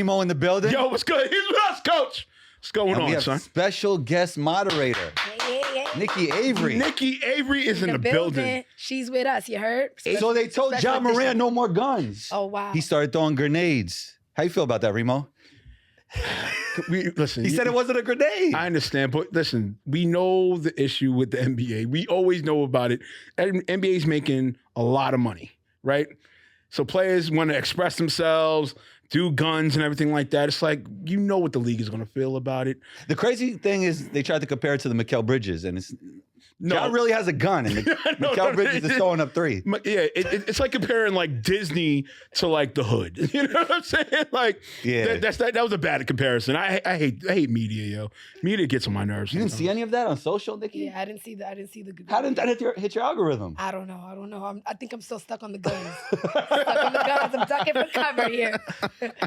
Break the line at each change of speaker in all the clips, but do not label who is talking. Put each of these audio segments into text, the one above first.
Remo in the building.
Yo, what's good? He's with us, Coach. What's going
And we
on,
have
son?
special guest moderator, Nikki Avery.
Nikki Avery is in the building.
She's with us. You heard?
So they told
Special
John Moran
edition.
no more guns.
Oh wow.
He started throwing grenades. How you feel about that, Remo?
Listen,
He said it wasn't a grenade.
I understand, but listen, we know the issue with the NBA. We always know about it. NBA's making a lot of money, right? So players want to express themselves, do guns and everything like that. It's like, you know what the league is going to feel about it.
The crazy thing is they tried to compare it to the Mikal Bridges, and it's
No.
John really has a gun, and
No,
Mikal Bridges is throwing up three.
Yeah, it's like comparing like Disney to like the hood. You know what I'm saying? Like,
Yeah.
that was a bad comparison. I hate media, yo. Media gets on my nerves.
You didn't see any of that on social, Nikki?
Yeah, I didn't see the.
How didn't that hit your algorithm?
I don't know. I think I'm still stuck on the guns. Stuck on the guns. I'm ducking for cover here.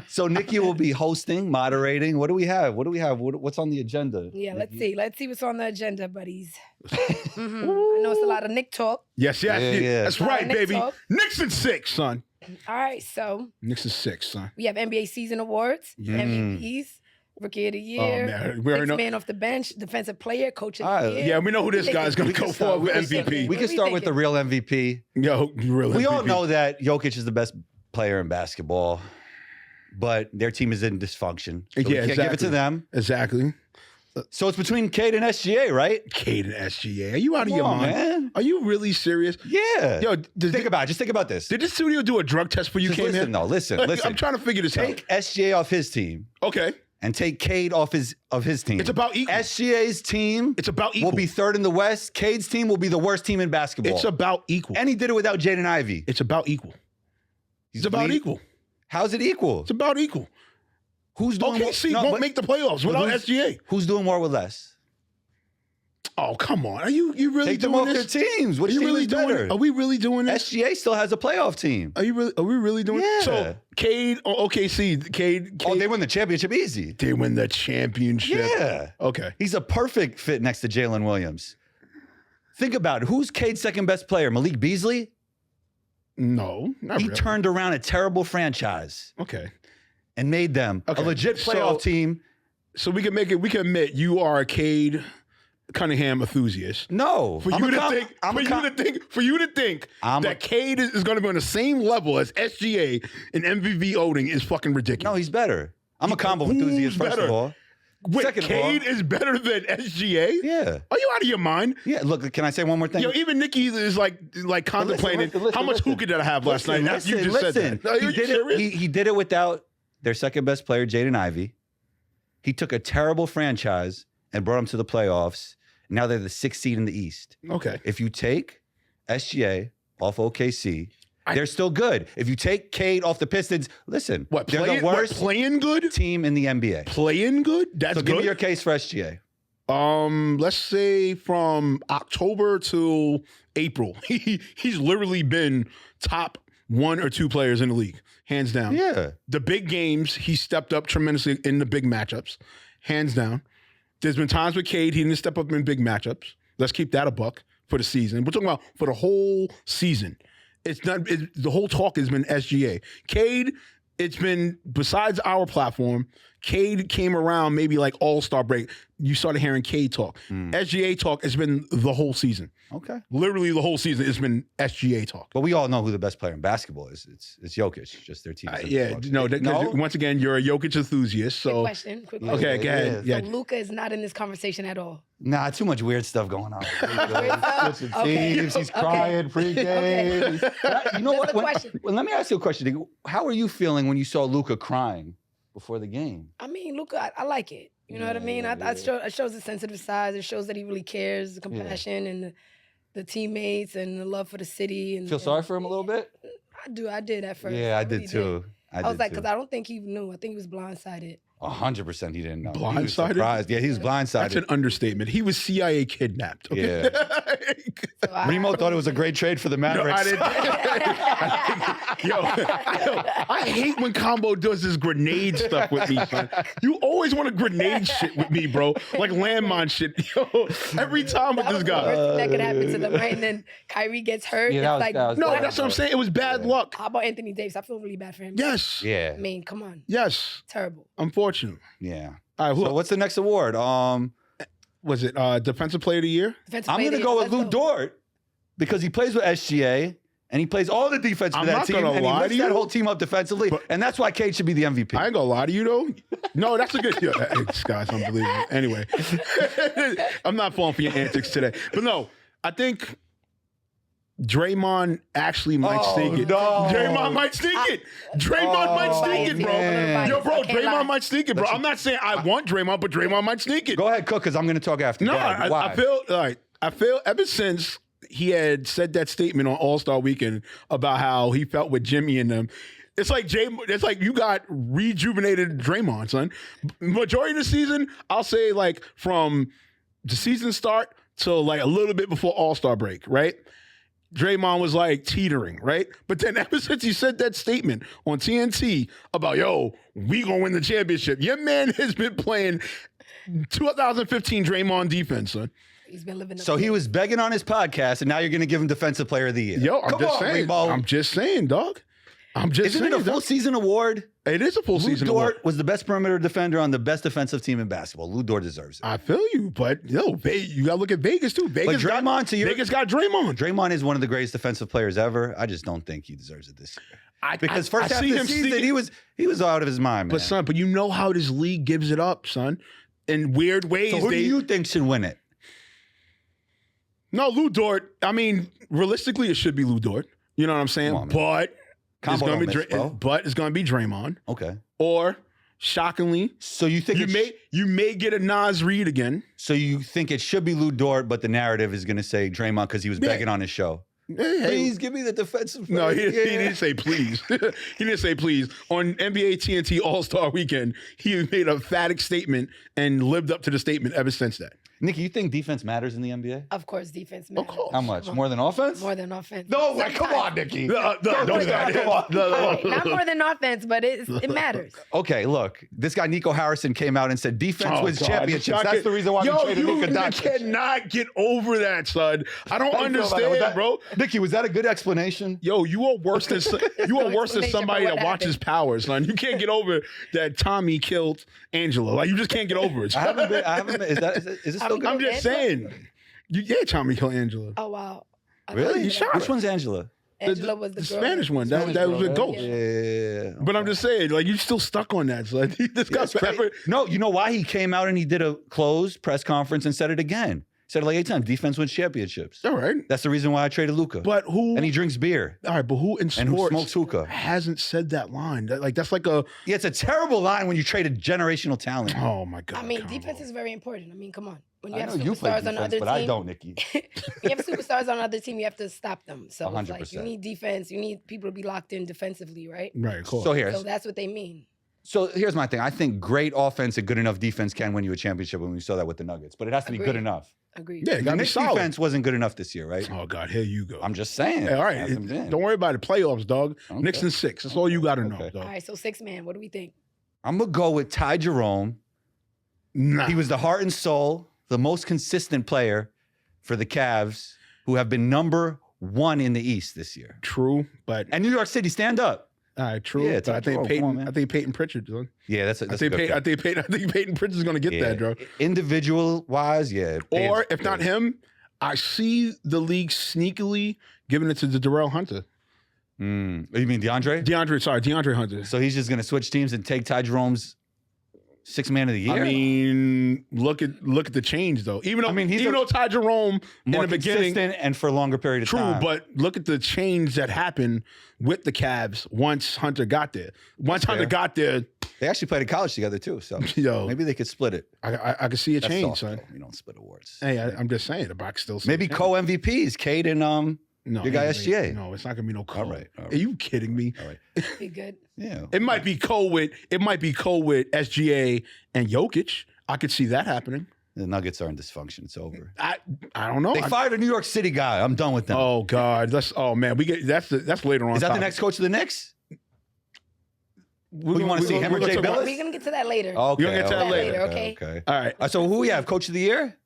So Nikki will be hosting, moderating. What do we have? What's on the agenda?
Yeah, let's see. Let's see what's on the agenda, buddies. I know it's a lot of Nick talk.
Yes.
Yeah.
That's right,
Nick
baby.
talk.
Knicks in 6, son.
All right, so
Knicks in 6, son.
we have NBA season awards, MVPs, Rookie of the Year,
man. We already
Sixth
know.
man off the bench, Defensive Player, Coach of
All
the
right,
Year.
Yeah, we know who this guy's going to go for with MVP.
We can start with the real MVP.
Yo, real
We all
MVP.
know that Jokic is the best player in basketball, but their team is in dysfunction. So we
Yeah,
can't give it to them.
Exactly.
So it's between Cade and SGA, right?
Cade and SGA. Are you out of
Come
your
on,
mind?
man.
Are you really serious?
Yeah.
Yo,
just think about this.
Did this studio do a drug test for you?
Just
Came
listen,
here?
no, listen.
I'm trying to figure this
Take SGA off his team
out. Okay.
and take Cade off his team.
It's about equal.
SGA's team
It's about equal.
will be third in the West. Cade's team will be the worst team in basketball.
It's about equal.
And he did it without Jaden Ivey.
It's about equal. It's about equal.
How's it equal?
It's about equal.
Who's doing
OKC
more?
won't make the playoffs without SGA.
Who's doing more with less?
Oh, come on. Are you really
Take them
doing
off
this?
their teams. Which
Are you
team
really
is
doing
better?
it? Are we really doing this?
SGA still has a playoff team.
Are we really doing it?
Yeah.
So Cade or OKC, Cade,
Oh, they win the championship easy.
they win the championship.
Yeah.
Okay.
He's a perfect fit next to Jalen Williams. Think about it. Who's Cade's second best player? Malik Beasley?
No, not
He
really.
turned around a terrible franchise
Okay.
and made them
Okay.
a legit playoff
So-
team.
So we can make it. We can admit you are a Cade Cunningham enthusiast.
No.
For you to think
I'm
that Cade is going to be on the same level as SGA in MVP voting is fucking ridiculous.
No, he's better. I'm a combo enthusiast, first
better?
of all.
Wait,
Second of all-
Cade is better than SGA?
Yeah.
Are you out of your mind?
Yeah, look, can I say one more thing?
Yo, even Nikki is like contemplating
listen,
how much
listen.
hookah did I have last night? Now you just said that. Are
He
you
did
serious?
it, he did it without their second best player, Jaden Ivey. He took a terrible franchise and brought them to the playoffs. Now they're the 6th seed in the East.
Okay.
If you take SGA off OKC, they're still good. If you take Cade off the Pistons, listen,
What,
they're the worst
playing good?
team in the NBA.
Playing good? That's
So
good.
give me your case for SGA.
Let's say from October to April, he's literally been top 1 or 2 players in the league, hands down.
Yeah.
The big games, he stepped up tremendously in the big matchups, hands down. There's been times with Cade, he didn't step up in big matchups. Let's keep that a buck for the season. We're talking about for the whole season. The whole talk has been SGA. Cade, it's been, besides our platform, Cade came around maybe like All-Star break. You started hearing Cade talk. SGA talk has been the whole season.
Okay.
Literally the whole season it's been SGA talk.
But we all know who the best player in basketball is. It's Jokic, just their team.
Once again, you're a Jokic enthusiast. So
Quick question.
Okay, go ahead.
Yeah.
So Luka is not in this conversation at all.
Nah, too much weird stuff going on. Switching
Okay.
teams, he's crying pre-game. You know
Just
what?
a question.
Let me ask you a question. How are you feeling when you saw Luka crying before the game?
I mean, Luka, I like it. You know what I mean? It shows the sensitive side. It shows that he really cares, the compassion and the teammates and the love for the city. And
Feel sorry for him a little bit?
I did at first.
Yeah, I
really
did too.
I was like, because I don't think he knew. I think he was blindsided.
100% he didn't know. He was
Blindsided?
surprised. Yeah, he was blindsided.
That's an understatement. He was CIA kidnapped. Okay?
So I-
Remo thought it was a great trade for the
No,
Mavericks.
I didn't. I hate when Combo does this grenade stuff with me, son. You always want to grenade shit with me, bro. Like landmine shit. Yo, every time with
that
this
was the
guy.
worst thing that could happen to them, right? And then Kyrie gets hurt.
Yeah,
It's
that was-
like,
that was
No,
bad.
that's what I'm saying. It was bad luck.
how about Anthony Davis? I feel really bad for him.
Yes.
Yeah,
I mean, come on.
Yes.
Terrible.
Unfortunate.
yeah.
All right, who
So what's the next award?
was it? Defensive Player of the Year?
Defensive
I'm
player
going to
of the
go
year.
with Lou
Let's go.
Dort because he plays with SGA and he plays all the defense for
I'm
that
not
team
gonna
and he
lie
lifts
to
that
you,
whole team up defensively.
but-
And that's why Cade should be the MVP.
I ain't gonna lie to you though. No, that's a good. Yo, this guy's unbelievable. Anyway, I'm not falling for your antics today, but no, I think Draymond actually might sneak it.
no.
Draymond might sneak it. Draymond might sneak it, bro.
man.
Yo, bro,
I can't lie.
Draymond might sneak it, bro. I'm not saying I want Draymond, but Draymond might sneak it.
Go ahead, Cook, because I'm going to talk after.
No,
Go ahead. Why?
I feel like ever since he had said that statement on All-Star Weekend about how he felt with Jimmy and them. It's like you got rejuvenated Draymond, son. Majority of the season, I'll say like from the season start till like a little bit before All-Star break, right? Draymond was like teetering, right? But then ever since he said that statement on TNT about, yo, we gonna win the championship, your man has been playing 2015 Draymond defense, son.
He's been living.
So he was begging on his podcast, and now you're going to give him Defensive Player of the Year.
Yo, I'm
Come
just
on,
saying.
Remo.
I'm just saying, dog. I'm just
Isn't
saying.
it a full
dog.
season award?
It is a full
Lou
season
Dort
award.
was the best perimeter defender on the best defensive team in basketball. Lou Dort deserves it.
I feel you, but yo, you gotta look at Vegas too. Vegas got
Draymond, to your-
Vegas got Draymond.
Draymond is one of the greatest defensive players ever. I just don't think he deserves it this year. Because first half of
see
the
him
season,
sneaking-
he was out of his mind, man.
But son, but you know how this league gives it up, son. In weird ways,
so who do you think should win it?
No, Lou Dort. I mean, realistically, it should be Lou Dort. You know what I'm saying?
Come on, man.
But it's
Combo
gonna be
don't miss, bro.
but it's gonna be Draymond.
Okay.
Or shockingly,
So you think
you may get a Nas Reed again.
So you think it should be Lou Dort, but the narrative is going to say Draymond because he was
Yeah.
begging on his show.
Hey,
Please give me the defensive.
No,
player.
he didn't say please. He didn't say please. On NBA TNT All-Star Weekend, he made a emphatic statement and lived up to the statement ever since that.
Nikki, you think defense matters in the NBA?
Of course, defense. Matters.
course.
How much?
Come on.
More than offense?
More than offense.
No way. Come
Sometimes.
on, Nikki.
Don't do that.
Come on.
Okay, not more than offense, but it matters.
Okay, look. This guy, Nico Harrison, came out and said defense
Oh,
wins
God.
championships. That's the reason why we traded Luka
you
Doncic.
cannot get over that, son. I don't
How do you feel about that? Was
understand,
that-
bro.
Nikki, was that a good explanation?
Yo, you are worse than
explanation
somebody
for what
that watches
happened.
Power, son. You can't get over that Tommy killed Angela. Like you just can't get over it.
I haven't been. Is it still good?
I'm just saying. Tommy killed Angela.
Oh wow. I
Really?
thought
He
that-
shot
Which one's Angela?
Angela was the
The
girl.
Spanish one. That was a
girl,
ghost.
Yeah.
But I'm just saying, like, you're still stuck on that. So this guy's
That's great.
forever.
No, you know why he came out and he did a closed press conference and said it again. Said it like 8 times. Defense wins championships.
All right.
That's the reason why I traded Luka.
But who?
And he drinks beer
all right, but who in
and who
sports
smokes hookah.
hasn't said that line? That's like a.
Yeah, it's a terrible line when you traded generational talent.
Oh my god.
I mean,
Combo.
defense is very important. I mean, come on. When you
I
have
know you play
superstars on the
defense,
other
but
team,
I don't, Nikki.
when you have superstars on another team, you have to stop them. So it's like
100%.
you need defense. You need people to be locked in defensively, right?
Right. Of course.
So here,
So that's what they mean.
so here's my thing. I think great offense and good enough defense can win you a championship when we saw that with the Nuggets, but it has to be good
Agreed.
enough.
Agreed.
Yeah, it
The
gotta be
Knicks
solid.
defense wasn't good enough this year, right?
Oh god, here you go.
I'm just saying.
Hey, all right.
Hasn't been.
Don't worry about it. Playoffs, dog.
Okay.
Knicks and 6. That's all you got to know,
Okay.
dog.
All right, so 6-man. What do we think?
I'm gonna go with Ty Jerome.
Nah.
He was the heart and soul, the most consistent player for the Cavs, who have been number 1 in the East this year.
true, but
And New York City, stand up.
all right, true.
Yeah,
but I
Ty
think
Jerome, come on, man.
I think Peyton Pritchard, son.
Yeah, that's a good pick.
I think Peyton Pritchard's gonna get that, bro.
Individual wise, yeah.
Or if not him, I see the league sneakily giving it to the Darrell Hunter.
You mean DeAndre?
DeAndre Hunter.
So he's just gonna switch teams and take Ty Jerome's 6th man of the year?
I mean, look at the change though. Even though Ty Jerome
more
in the beginning,
consistent and for a longer period of
true,
time.
but look at the change that happened with the Cavs once Hunter got there. Once Hunter
fair.
got there,
They actually played at college together too, so
yo,
maybe they could split it.
I could see a
That's
change,
soft,
son.
though. We don't split awards.
Hey, I'm just saying the box still.
Maybe co-MVPs, Cade and
No,
Your guy
ain't gonna be-
SGA.
No, it's not gonna be no Cole.
All right, all right.
Are you kidding me?
All right.
Be good.
Yeah.
It might be Cole with SGA and Jokic. I could see that happening.
The Nuggets are in dysfunction. It's over.
I don't know.
They fired a New York City guy. I'm done with them.
Oh God, man, that's later on.
Is that the
topic.
next coach of the Knicks?
Who
Who you want to see? Him or Jay Billis?
We're gonna get to that later.
Okay.
We're gonna get to that later,
okay?
All right.
So who we have? Coach of the year?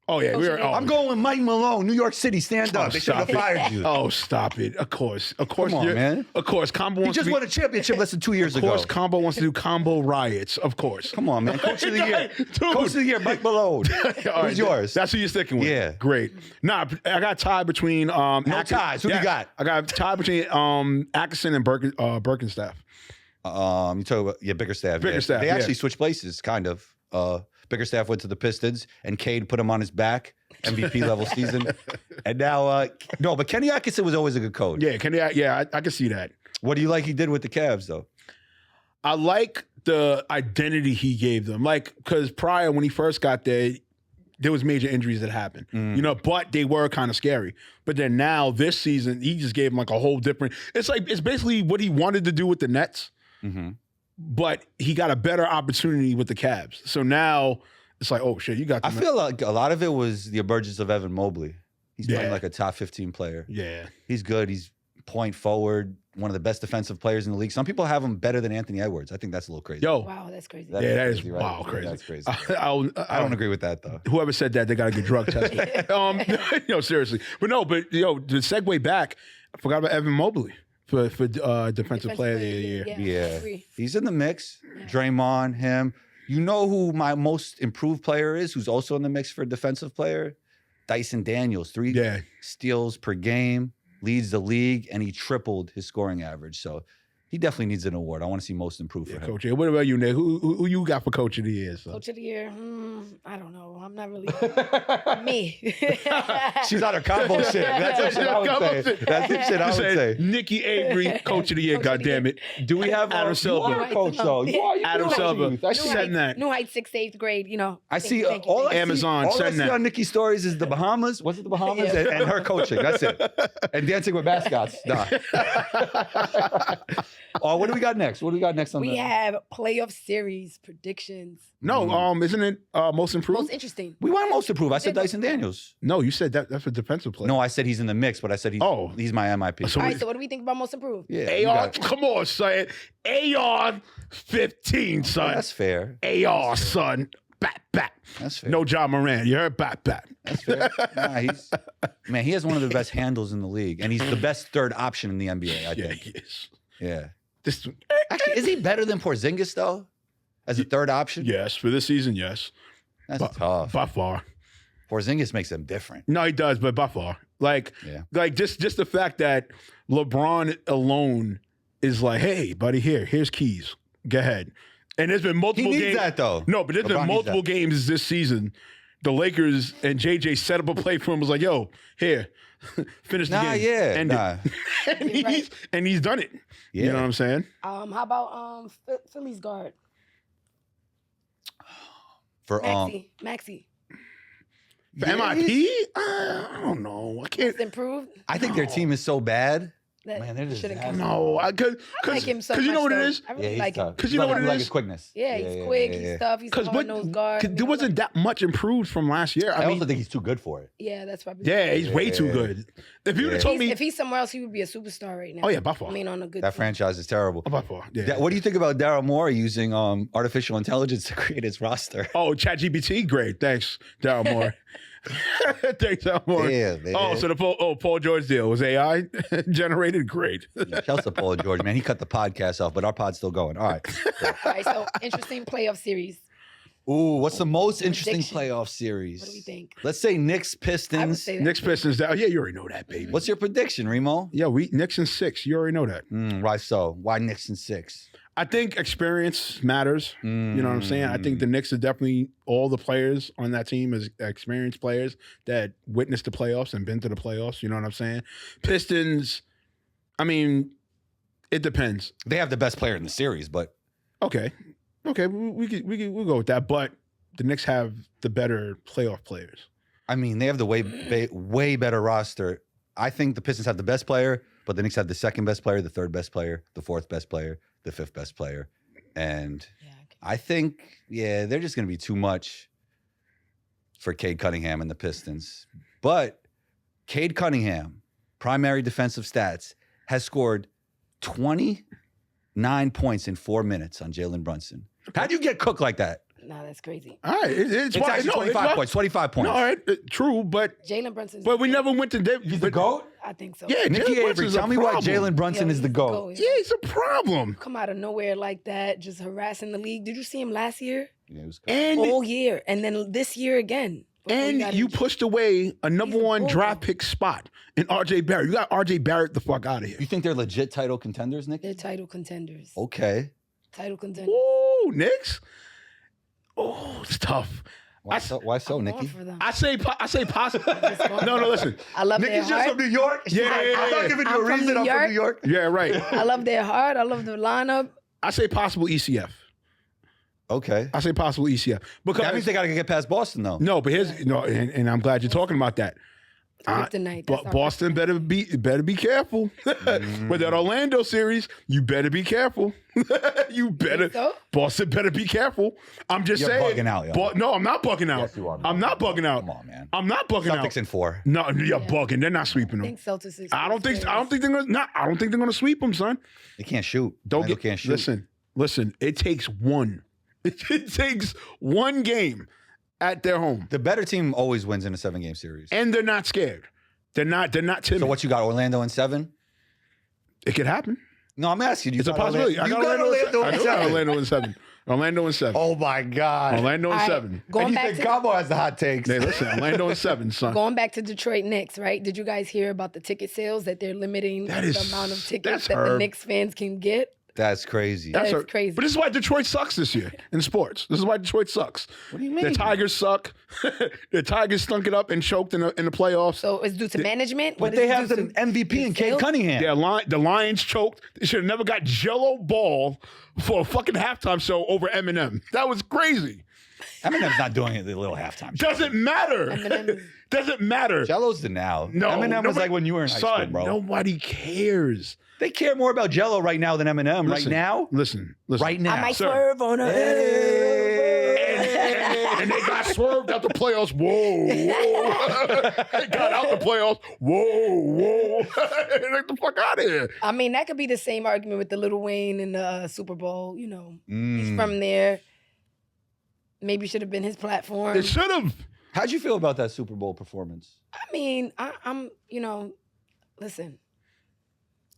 Oh yeah,
Coach of the year.
I'm going with Mike Malone, New York City. Stand
Oh,
up. They should have
stop it.
fired you.
Oh, stop it! Of course.
Come on, man.
Of course, Combo
He
wants
just
to
won a championship less than 2 years
Of
ago.
course, Combo wants to do combo riots. Of course.
Come on, man. Coach of the year.
Dude.
Coach of the year, Mike Malone.
All right,
Who's yours?
That's who you're sticking with.
Yeah.
Great. Nah, I got tied between no
ties. Who you got?
I got tied between Atkinson and Birkenstaff.
You talk about Bickerstaff.
Bickerstaff,
They
yeah.
actually switched places, kind of. Bickerstaff went to the Pistons, and Cade put him on his back, MVP level season. And now, no, but Kenny Atkinson was always a good coach.
Yeah, I can see that.
What do you like he did with the Cavs, though?
I like the identity he gave them. Like, because prior when he first got there was major injuries that happened. But they were kind of scary. But then now this season, he just gave them like a whole different. It's basically what he wanted to do with the Nets, but he got a better opportunity with the Cavs. So now it's like, oh shit, you got.
I feel like a lot of it was the emergence of Evan Mobley. He's playing
Yeah.
like a top 15 player.
Yeah.
He's good. He's point forward, one of the best defensive players in the league. Some people have him better than Anthony Edwards. I think that's a little crazy.
Yo.
Wow, that's crazy.
Yeah, that is
right?
wow, crazy.
That's crazy.
I
I don't agree with that, though.
Whoever said that, they got to get drug tested. Seriously. But to segue back, I forgot about Evan Mobley for defensive player of the year.
I
Yeah.
agree.
He's in the mix.
Yeah.
Draymond, him. You know who my most improved player is, who's also in the mix for defensive player? Dyson Daniels. 3
Yeah.
steals per game, leads the league, and he tripled his scoring average. So he definitely needs an award. I want to see most improved for him.
Coach. What about you, Nick? Who you got for Coach of the Year? So?
Coach of the year? I don't know. I'm not really me.
She's on her combo shit. That's some shit I would say. That's some shit I would say.
Nikki Avery, Coach of the Year.
Coach of the
God damn it.
Do we have
Adam
you
Silver.
are a coach, though. You are
Adam
a
Silver.
coach. I see
Send that.
New Heights, 6th, 8th grade.
I see
Thank you,
all I
thank you.
Amazon,
See, all I
send
see
that.
on Nikki's stories is the Bahamas. Was it the Bahamas?
Yeah.
And her coaching. That's it. And dancing with mascots. Nah. Oh, what do we got next? What do we got next on
We
the?
have playoff series predictions.
No, isn't it most improved?
Most interesting.
We want most improved. I said Dyson Daniels.
No, you said that's a defensive player.
No, I said he's in the mix, but I said he's my MIP.
So
All right, so what do we think about most improved?
yeah, you
AR,
got it.
come on, son. AR 15, son.
That's fair.
AR, son. Bat.
That's fair.
No John Moran. You heard bat.
That's fair. Nah, he has one of the best handles in the league, and he's the best third option in the NBA. I
Yeah,
think.
he is.
Yeah.
This,
Actually, is he better than Porzingis though, as a third option?
yes, for this season, yes.
That's tough.
By far.
Porzingis makes him different.
No, he does, but by far. Like just the fact that LeBron alone is like, hey, buddy, here's keys. Go ahead. And there's been
He
multiple
needs
games.
that though.
No, but there's
LeBron
been
needs
multiple
that.
games this season. The Lakers and JJ set up a play for him. Was like, yo, here, finish the
Nah,
game.
yeah,
End it.
nah.
and he's done it.
Yeah.
You know what I'm saying?
How about Philly's guard?
For
Maxi.
For MIP? I don't know. I can't.
Most improved?
I think their team is so bad.
That
Man, they're just
shouldn't
nasty.
come.
No,
I like him so much.
you know what it
though.
is?
I really like him.
Because you know what it
like
is?
his quickness.
Yeah, he's quick, he's tough, he's a
Because
hard-nosed guard.
there wasn't that much improved from last year.
I
I mean,
also think he's too good for it.
Yeah, that's probably.
yeah, he's way too
Yeah.
good. If you would have
Yeah.
told me,
If he's somewhere else, he would be a superstar right now.
oh yeah, by far,
I mean, on a good
That
team.
franchise is terrible.
by far, yeah.
What do you think about Daryl Morey using artificial intelligence to create his roster?
Oh, ChatGPT, great. Thanks, Daryl Moore. Thanks, Daryl Moore.
Yeah, man.
Oh, so the Paul George deal was AI generated. Great.
Shouts to Paul George, man. He cut the podcast off, but our pod's still going. All right.
All right, so interesting playoff series.
Ooh, what's the most interesting
Prediction.
playoff series?
What do we think?
Let's say Knicks
I would
Pistons.
say that.
Knicks Pistons. Yeah, you already know that, baby.
What's your prediction, Remo?
Yeah, Knicks in 6. You already know that.
Why so? Why Knicks in 6?
I think experience matters. You know what I'm saying? I think the Knicks are definitely all the players on that team is experienced players that witnessed the playoffs and been to the playoffs. You know what I'm saying? Pistons, I mean, it depends.
They have the best player in the series, but
Okay, we'll go with that. But the Knicks have the better playoff players.
I mean, they have the way better roster. I think the Pistons have the best player, but the Knicks have the second best player, the third best player, the fourth best player, the fifth best player. And I think, they're just going to be too much for Cade Cunningham and the Pistons. But Cade Cunningham, primary defensive stats, has scored 29 points in 4 minutes on Jalen Brunson. How do you get cooked like that?
Nah, that's crazy.
All right, it's
It's actually 25 points. 25 points.
No, all right, true, but
Jalen Brunson's
we never went to.
He's the GOAT?
I think so.
Yeah,
Nikki
Jalen
Avery,
Brunson's a
tell me why
problem.
Jalen Brunson
Yo,
is the
he's
GOAT.
Yeah, he's a problem.
Come out of nowhere like that, just harassing the league. Did you see him last year?
Yeah, it was
And
All year, and then this year again. before he got
and you
injured.
pushed away a number
He's a
one
bulldog.
draft pick spot in RJ Barrett. You got RJ Barrett the fuck out of here.
You think they're legit title contenders, Nick?
They're title contenders.
Okay.
Title contenders.
Ooh, Knicks. Oh, it's tough.
Why
I-
so,
I'm going
Nikki?
for them.
I say possible.
going
No, listen.
I love their
Nikki's just
heart.
from New York?
Yeah, yeah, yeah,
I'm not
yeah.
giving you
I'm
a
from
reason
New
I'm from New York.
Yeah, right.
I love their heart. I love the lineup.
I say possible ECF.
Okay.
I say possible ECF because
That means they got to get past Boston, though.
no, but here's no, and I'm glad you're talking about that.
Kryptonite. That's
But
our
Boston better be careful with that Orlando series. You better be careful. You better.
Think so?
Boston better be careful. I'm just
You're
saying.
bugging out, yo.
No, I'm not bugging out.
Yes, you are.
I'm not bugging out.
Come on, man.
I'm not bugging
Celtics
out.
in 4.
No, you're bugging. They're not sweeping
I
them.
think Celtics is.
I don't think they're gonna. Not. I don't think they're gonna sweep them, son.
They can't shoot.
Don't
Orlando
get.
can't shoot.
Listen. It takes one. It takes one game at their home,
The better team always wins in a 7-game series.
and they're not scared. They're not timid.
So what you got, Orlando in 7?
It could happen.
No, I'm asking you.
It's a
got
possibility.
Orlando-
I
You got Orlando
I
in
got
7.
Orlando in 7. Orlando in 7.
Oh, my God.
Orlando in
All right,
7.
Going
And you
back
think
to
Cabo has the hot takes.
Hey, listen, Orlando in 7, son.
going back to Detroit Knicks, right? Did you guys hear about the ticket sales that they're limiting
That
the
is-
amount of
that's
tickets that the
herb.
Knicks fans can get?
That's crazy.
That's
her-
crazy.
But this is why Detroit sucks this year in sports. This is why Detroit sucks.
What do you
The
mean?
Tigers suck. The Tigers stunk it up and choked in the playoffs.
So it's due to management.
But
What
they
is it
have
due
the
to?
MVP in Cade
Sales?
Cunningham.
The Lions choked. They should have never got Jello ball for a fucking halftime show over Eminem. That was crazy.
Eminem's not doing it the little halftime show.
Doesn't matter.
Eminem is-
Doesn't matter.
Jello's the now.
No,
Eminem was
nobody-
like when you were in high
son,
school, bro.
Nobody cares.
They care more about Jello right now than Eminem.
Listen,
right now?
Listen.
Right now.
I might
Sir.
swerve on her.
And they got swerved out the playoffs. Whoa, whoa. They got out the playoffs. Whoa, whoa. Get the fuck out of here.
I mean, that could be the same argument with the Lil Wayne in the Super Bowl. You know, he's
Mm.
from there. Maybe should have been his platform.
They should have.
How'd you feel about that Super Bowl performance?
I mean, I'm, listen.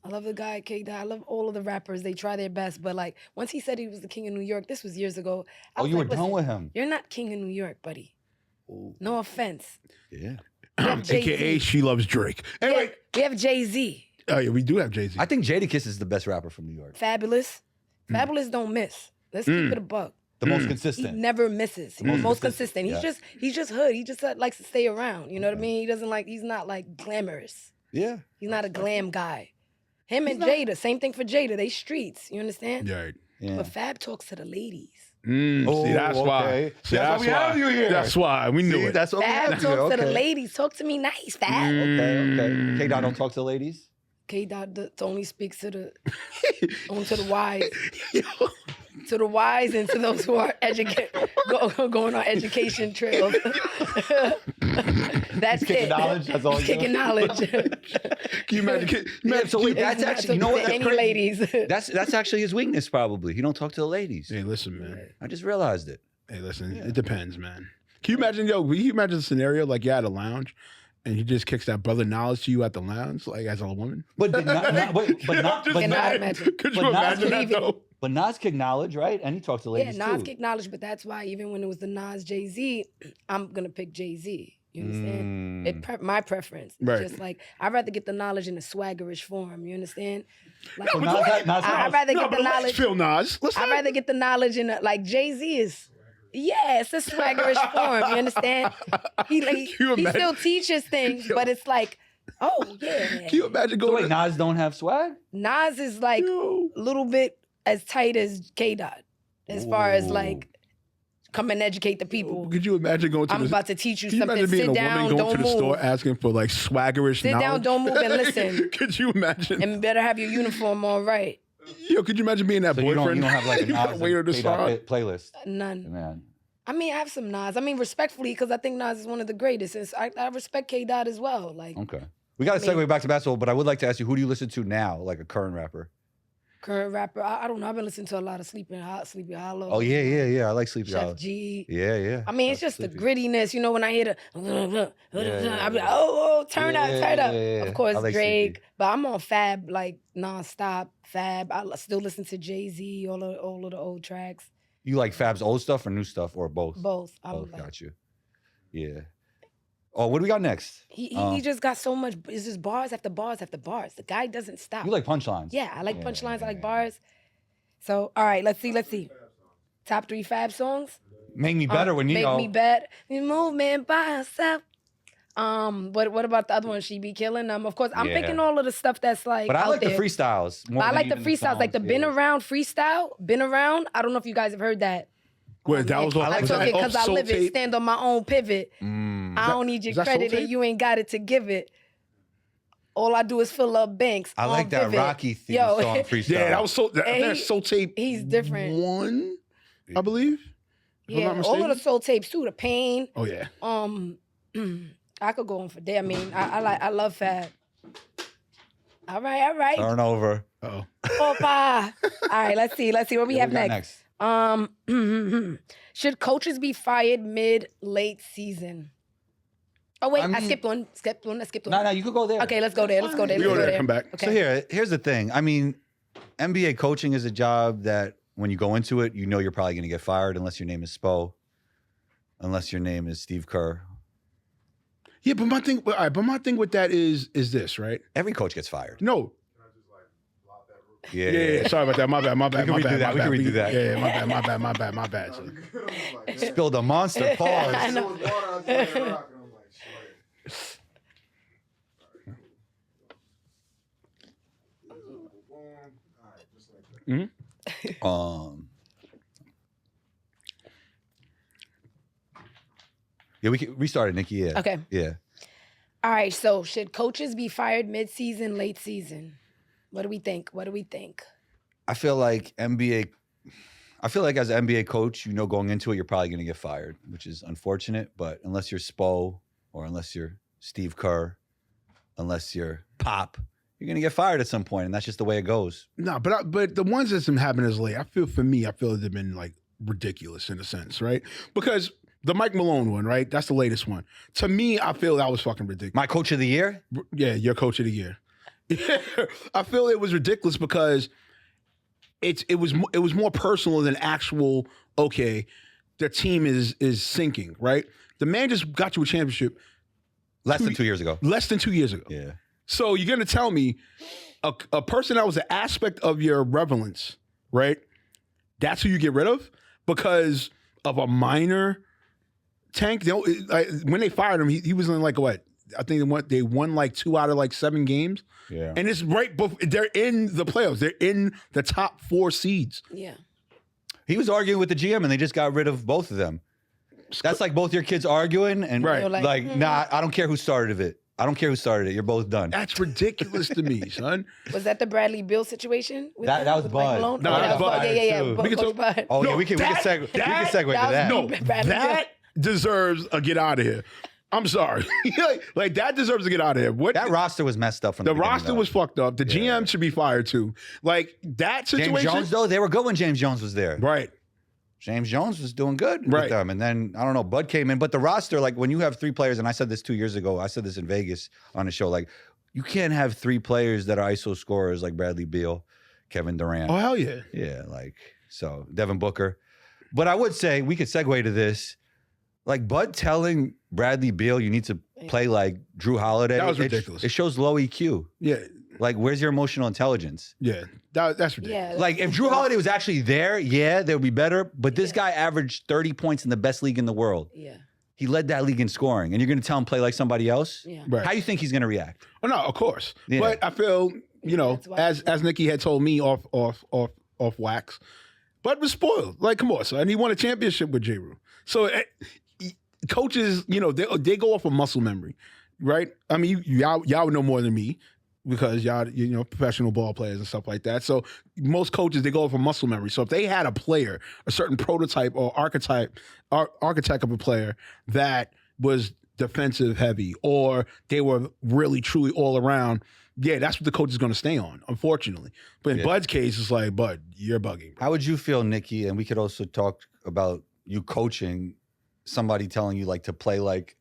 I love the guy, K. Dot. I love all of the rappers. They try their best, but like once he said he was the king of New York, this was years ago. I
Oh,
was
you were
like,
done
listen,
with him.
You're not king of New York, buddy.
Ooh.
No offense.
Yeah.
have Jay-Z.
AKA she loves Drake. Anyway,
We have Jay-Z.
oh yeah, we do have Jay-Z.
I think Jadakiss is the best rapper from New York.
Fabulous. Fabulous don't miss. Let's keep it a buck.
The most
He
consistent.
never misses. He's most consistent.
Yeah.
He's just hood. He just likes to stay around. You know what I mean? He's not like glamorous.
Yeah.
He's not a glam guy. Him and Jada, same thing for Jada. They streets. You understand?
Yeah, right.
Yeah.
But Fab talks to the ladies.
Oh,
See, that's why.
okay.
See,
That's why we
why.
have you here.
That's why. We knew
See,
it.
that's what
Fab
we
talks
have you.
to the
Okay.
ladies. Talk to me nice, Fab.
Okay. K-Dot don't talk to ladies?
K-Dot only speaks to the the wise. To the wise and to those who are going on education trails. That's
kicking
it.
knowledge, that's all
He's
he
kicking
does.
knowledge.
Can you imagine?
Yeah, so wait, that's
Not
actually, you know what?
to
That's
any
crazy.
ladies.
That's actually his weakness, probably. He don't talk to the ladies.
Hey, listen, man.
I just realized it.
Hey, listen. It depends, man. Can you imagine, can you imagine a scenario like you're at a lounge and he just kicks that brother knowledge to you at the lounge, like as a woman?
But did not,
Cannot imagine.
Could you
but not
imagine that
believe it.
though?
But Nas kicked knowledge, right? And he talked to
Yeah,
ladies
Nas
too.
kicked knowledge, but that's why even when it was the Nas Jay-Z, I'm gonna pick Jay-Z. You understand? My preference. It's
Right.
just like I'd rather get the knowledge in a swaggerish form. You understand? Like,
So Nas had- Nas had-
I'd rather
No,
get
but
the
let's
knowledge.
feel Nas. Let's
I'd
not-
rather get the knowledge in like Jay-Z is. Yeah, it's a swaggerish form. You understand? He
you
he
imagine-
still teaches things, but it's like, oh yeah.
Can you imagine
So
going
wait, Nas don't have swag?
Nas is like
Yo.
a little bit as tight as K Dot, as far as like come and educate the people.
Could you imagine going to
I'm about to teach you
Can you
something.
imagine being
Sit
a
down,
woman going
don't
to the
move.
store asking for like swaggerish
Sit
knowledge?
down, don't move, and listen.
Could you imagine?
And better have your uniform on right.
Yo, could you imagine being that
So you
boyfriend?
don't have like a
you gotta
Nas
wait her to
and K-Dot
start.
playlist.
None.
Man.
I mean, I have some Nas. I mean, respectfully, because I think Nas is one of the greatest. And I respect K. Dot as well. Like,
Okay. We got to segue back to basketball, but I would like to ask you, who do you listen to now, like a current rapper?
current rapper. I don't know. I've been listening to a lot of Sleepy Hollow.
Oh, yeah. I like Sleepy
Chef
Hollow.
G.
Yeah.
I mean, it's just the
Sleepy.
grittiness. You know, when I hear the,
yeah,
I be like, oh, turn up.
Yeah.
Of course,
I like
Drake.
Sleepy.
But I'm on Fab like nonstop. Fab. I still listen to Jay-Z, all of the old tracks.
You like Fab's old stuff or new stuff or both?
Both.
Both,
Like,
got you. Yeah. Oh, what do we got next?
he just got so much. It's just bars after bars after bars. The guy doesn't stop.
You like punchlines?
Yeah, I like punchlines. I like bars. So, all right, let's see. Top 3 Fab songs.
Make me better when you
Make
know.
me better. Movement by herself. What about the other one? She be killing them. Of course, I'm
Yeah.
picking all of the stuff that's like.
But I
out
like the
there.
freestyles. More
I
than
like the
even
freestyles, like the
songs,
Been
yeah.
Around freestyle. Been Around. I don't know if you guys have heard that.
Wait, that was off.
I
was
took
that
it because
off
I
Soul
live it.
Tape?
Stand on my own pivot. I don't need your
is that Soul
credit, and
Tape?
you ain't got it to give it. All I do is fill up banks.
I
on
like that
pivot.
Rocky theme
Yo,
song freestyle.
Yeah, that was so.
And
That's Soul Tape.
he's different.
1, I believe. If I'm
Yeah,
not
all
mistaken.
of the soul tapes too. The Pain.
Oh yeah.
I could go on for days. I mean, I love Fab. All right.
Turn over.
Oh.
Opa. All right, let's see what we
What
have
got
next. Should coaches be fired late season? Oh wait,
I
I
mean-
skipped one.
No, you could go there.
Okay, let's go there.
We go there. Come back.
Okay.
So here's the thing. I mean, NBA coaching is a job that when you go into it, you know you're probably going to get fired unless your name is Spo, unless your name is Steve Kerr.
Yeah, but my thing. All right, but my thing with that is this, right?
Every coach gets fired.
No.
Yeah.
Sorry about that. My bad.
We can redo that. We can redo that.
Yeah, my bad. So.
Spilled a monster. Pause.
I know.
Yeah, we can restart it, Nikki. Yeah.
Okay.
Yeah.
All right. So should coaches be fired mid-season, late season? What do we think?
I feel like as an NBA coach, you know going into it, you're probably going to get fired, which is unfortunate. But unless you're Spo or unless you're Steve Kerr, unless you're Pop, you're going to get fired at some point, and that's just the way it goes.
No, but the ones that's been happening as late, I feel they've been like ridiculous in a sense, right? Because the Mike Malone one, right? That's the latest one. To me, I feel that was fucking ridiculous.
My coach of the year?
Yeah, your coach of the year. I feel it was ridiculous because it was more personal than actual. Okay, the team is sinking, right? The man just got you a championship
Less than 2 years ago.
less than 2 years ago.
Yeah.
So you're gonna tell me a person that was an aspect of your relevance, right? That's who you get rid of because of a minor tank. When they fired him, he was in like what? I think they won like 2 out of like 7 games.
Yeah.
And it's right before they're in the playoffs. They're in the top 4 seeds.
Yeah.
He was arguing with the GM, and they just got rid of both of them. That's like both your kids arguing, and
Right.
nah, I don't care who started it. I don't care who started it. You're both done.
That's ridiculous to me, son.
Was that the Bradley Beal situation? with
That was
with Mike
Bud.
Malone?
No,
Oh,
that was Bud,
Yeah.
too.
Coach
We can talk-
Bud.
Oh, yeah,
No,
we can
that-
segue to
that
that.
was
No,
Bradley
that deserves a get out of here. I'm sorry. like that deserves to get out of here. What
That roster was messed up from the
the
beginning,
roster
though.
was fucked up. The GM should be fired too. Like that situation.
James Jones, though, they were good when James Jones was there.
Right.
James Jones was doing good
Right.
with them. And then, I don't know, Bud came in. But the roster, like when you have 3 players, and I said this 2 years ago, I said this in Vegas on the show, like you can't have 3 players that are ISO scorers like Bradley Beal, Kevin Durant.
Oh hell yeah.
Yeah, like, so Devin Booker. But I would say we could segue to this. Like Bud telling Bradley Beal you need to play like Drew Holiday.
That was
it-
ridiculous.
It shows low EQ.
Yeah.
Like, where's your emotional intelligence?
Yeah. That's ridiculous.
Yeah.
Like, if Drew Holiday was actually there, yeah, they would be better. But this guy averaged 30 points in the best league in the world.
Yeah.
He led that league in scoring. And you're going to tell him play like somebody else?
Yeah.
Right.
How do you think he's going to react?
Oh no, of course.
Yeah.
But I feel,
That's why-
as Nikki had told me off wax, Bud was spoiled. Like, come on, son. He won a championship with J. Rue. So coaches, they go off of muscle memory, right? I mean, y'all know more than me because y'all, professional ball players and stuff like that. So most coaches, they go off of muscle memory. So if they had a player, a certain prototype or archetype of a player that was defensive heavy or they were really, truly all around, yeah, that's what the coach is going to stay on, unfortunately. But in Bud's case, it's like, Bud, you're bugging. Bro.
How would you feel, Nikki? And we could also talk about you coaching somebody telling you like to play like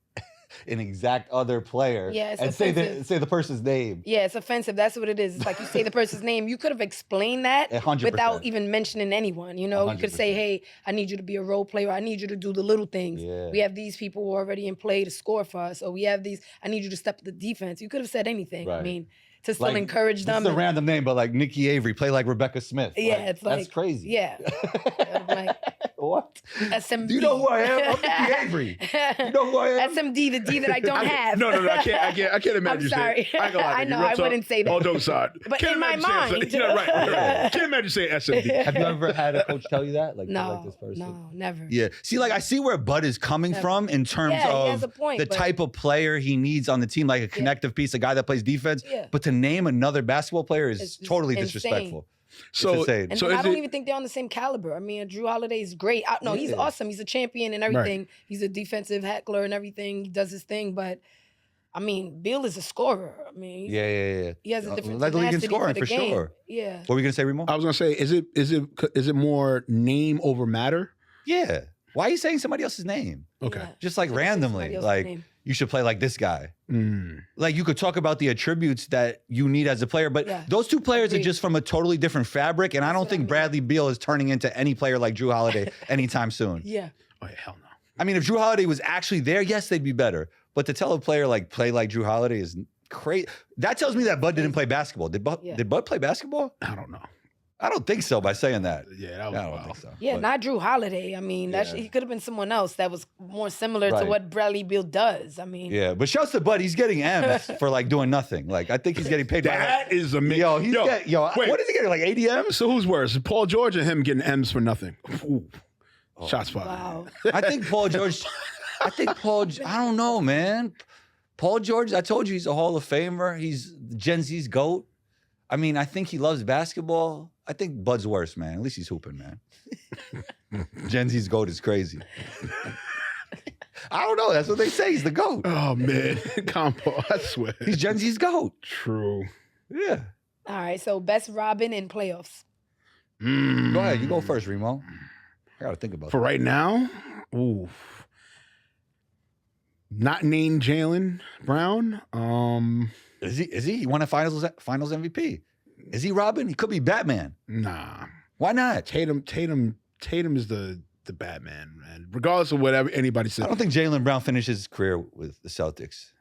an exact other player.
Yeah, it's
and
offensive.
say the person's name.
Yeah, it's offensive. That's what it is. It's like you say the person's name. You could have explained that
100%.
without even mentioning anyone. You know, you could say,
100%.
hey, I need you to be a role player. I need you to do the little things.
Yeah.
We have these people who are already in play to score for us. Or we have these, I need you to step to the defense. You could have said anything. I
Right.
mean, to still encourage them.
It's a random name, but like Nikki Avery, play like Rebecca Smith.
Yeah, it's like.
that's crazy.
Yeah. Like,
What?
SMD.
Do you know who I am? I'm Nikki Avery. You know who I am?
SMD, the D that I don't have.
No, I can't imagine
I'm
you
sorry.
saying. I ain't gonna lie to
I
you.
know,
Real
I
talk.
wouldn't say that.
All jokes aside.
But
Can't
in my
imagine saying
mind.
something- right. Can't imagine saying SMD.
Have you ever had a coach tell you that? Like,
No,
like this person?
no, never.
Yeah. See, like I see where Bud is coming
Never.
from in terms
Yeah, he has
of
a point,
the
but-
type of player he needs on the team, like a connective piece, a guy that plays defense.
Yeah.
But to name another basketball player is
It's just
totally
insane.
disrespectful.
So,
It's insane.
And
so
then I
is
don't
it,
even think they're on the same caliber. I mean, Drew Holiday is great. No, he's
Yeah.
awesome. He's a champion and everything. He's a defensive heckler and everything. He does his thing. But, I mean, Bill is a scorer. I mean,
Yeah.
he has a different
Led the league in
tenacity
scoring
for
for
the game.
sure.
Yeah.
What were we gonna say, Remo?
I was gonna say, is it more name over matter?
Yeah. Why are you saying somebody else's name?
Okay.
Yeah.
Just like
Should have said
randomly,
somebody else's
like
name.
you should play like this guy.
Mm.
Like you could talk about the attributes that you need as a player, but
Yeah.
those two players are
Agreed.
just from a totally different fabric. And I
That's
don't
what I
think
mean.
Bradley Beal is turning into any player like Drew Holiday anytime soon.
Yeah.
Oh yeah, hell no.
I mean, if Drew Holiday was actually there, yes, they'd be better. But to tell a player like play like Drew Holiday is crazy. That tells me that Bud didn't play basketball. Did Bud play basketball?
I don't know.
I don't think so by saying that.
Yeah, that
I
was
don't
wild.
think so.
Yeah,
But-
not Drew Holiday. I mean,
Yeah.
he could have been someone else that was more similar to
Right.
what Bradley Beal does. I mean,
Yeah, but shouts to Bud. He's getting M's for like doing nothing. Like I think he's getting paid.
That is amazing.
Yo,
wait.
what is he getting? Like 80 M's?
So who's worse, Paul George or him getting M's for nothing? Ooh. Shots fired.
wow.
I think Paul George. I don't know, man. Paul George. I told you he's a Hall of Famer. He's Gen Z's GOAT. I mean, I think he loves basketball. I think Bud's worse, man. At least he's hooping, man. Gen Z's GOAT is crazy. I don't know. That's what they say. He's the GOAT.
Oh man, compo. I swear.
He's Gen Z's GOAT.
True.
Yeah.
All right, so best Robin in playoffs.
Mm.
Go ahead. You go first, Remo. I got to think about
For
that.
right now, ooh. Not named Jaylen Brown.
Is he? He won a finals MVP. Is he Robin? He could be Batman.
Nah.
Why not?
Tatum is the Batman, man. Regardless of whatever anybody
I
says.
don't think Jaylen Brown finishes his career with the Celtics.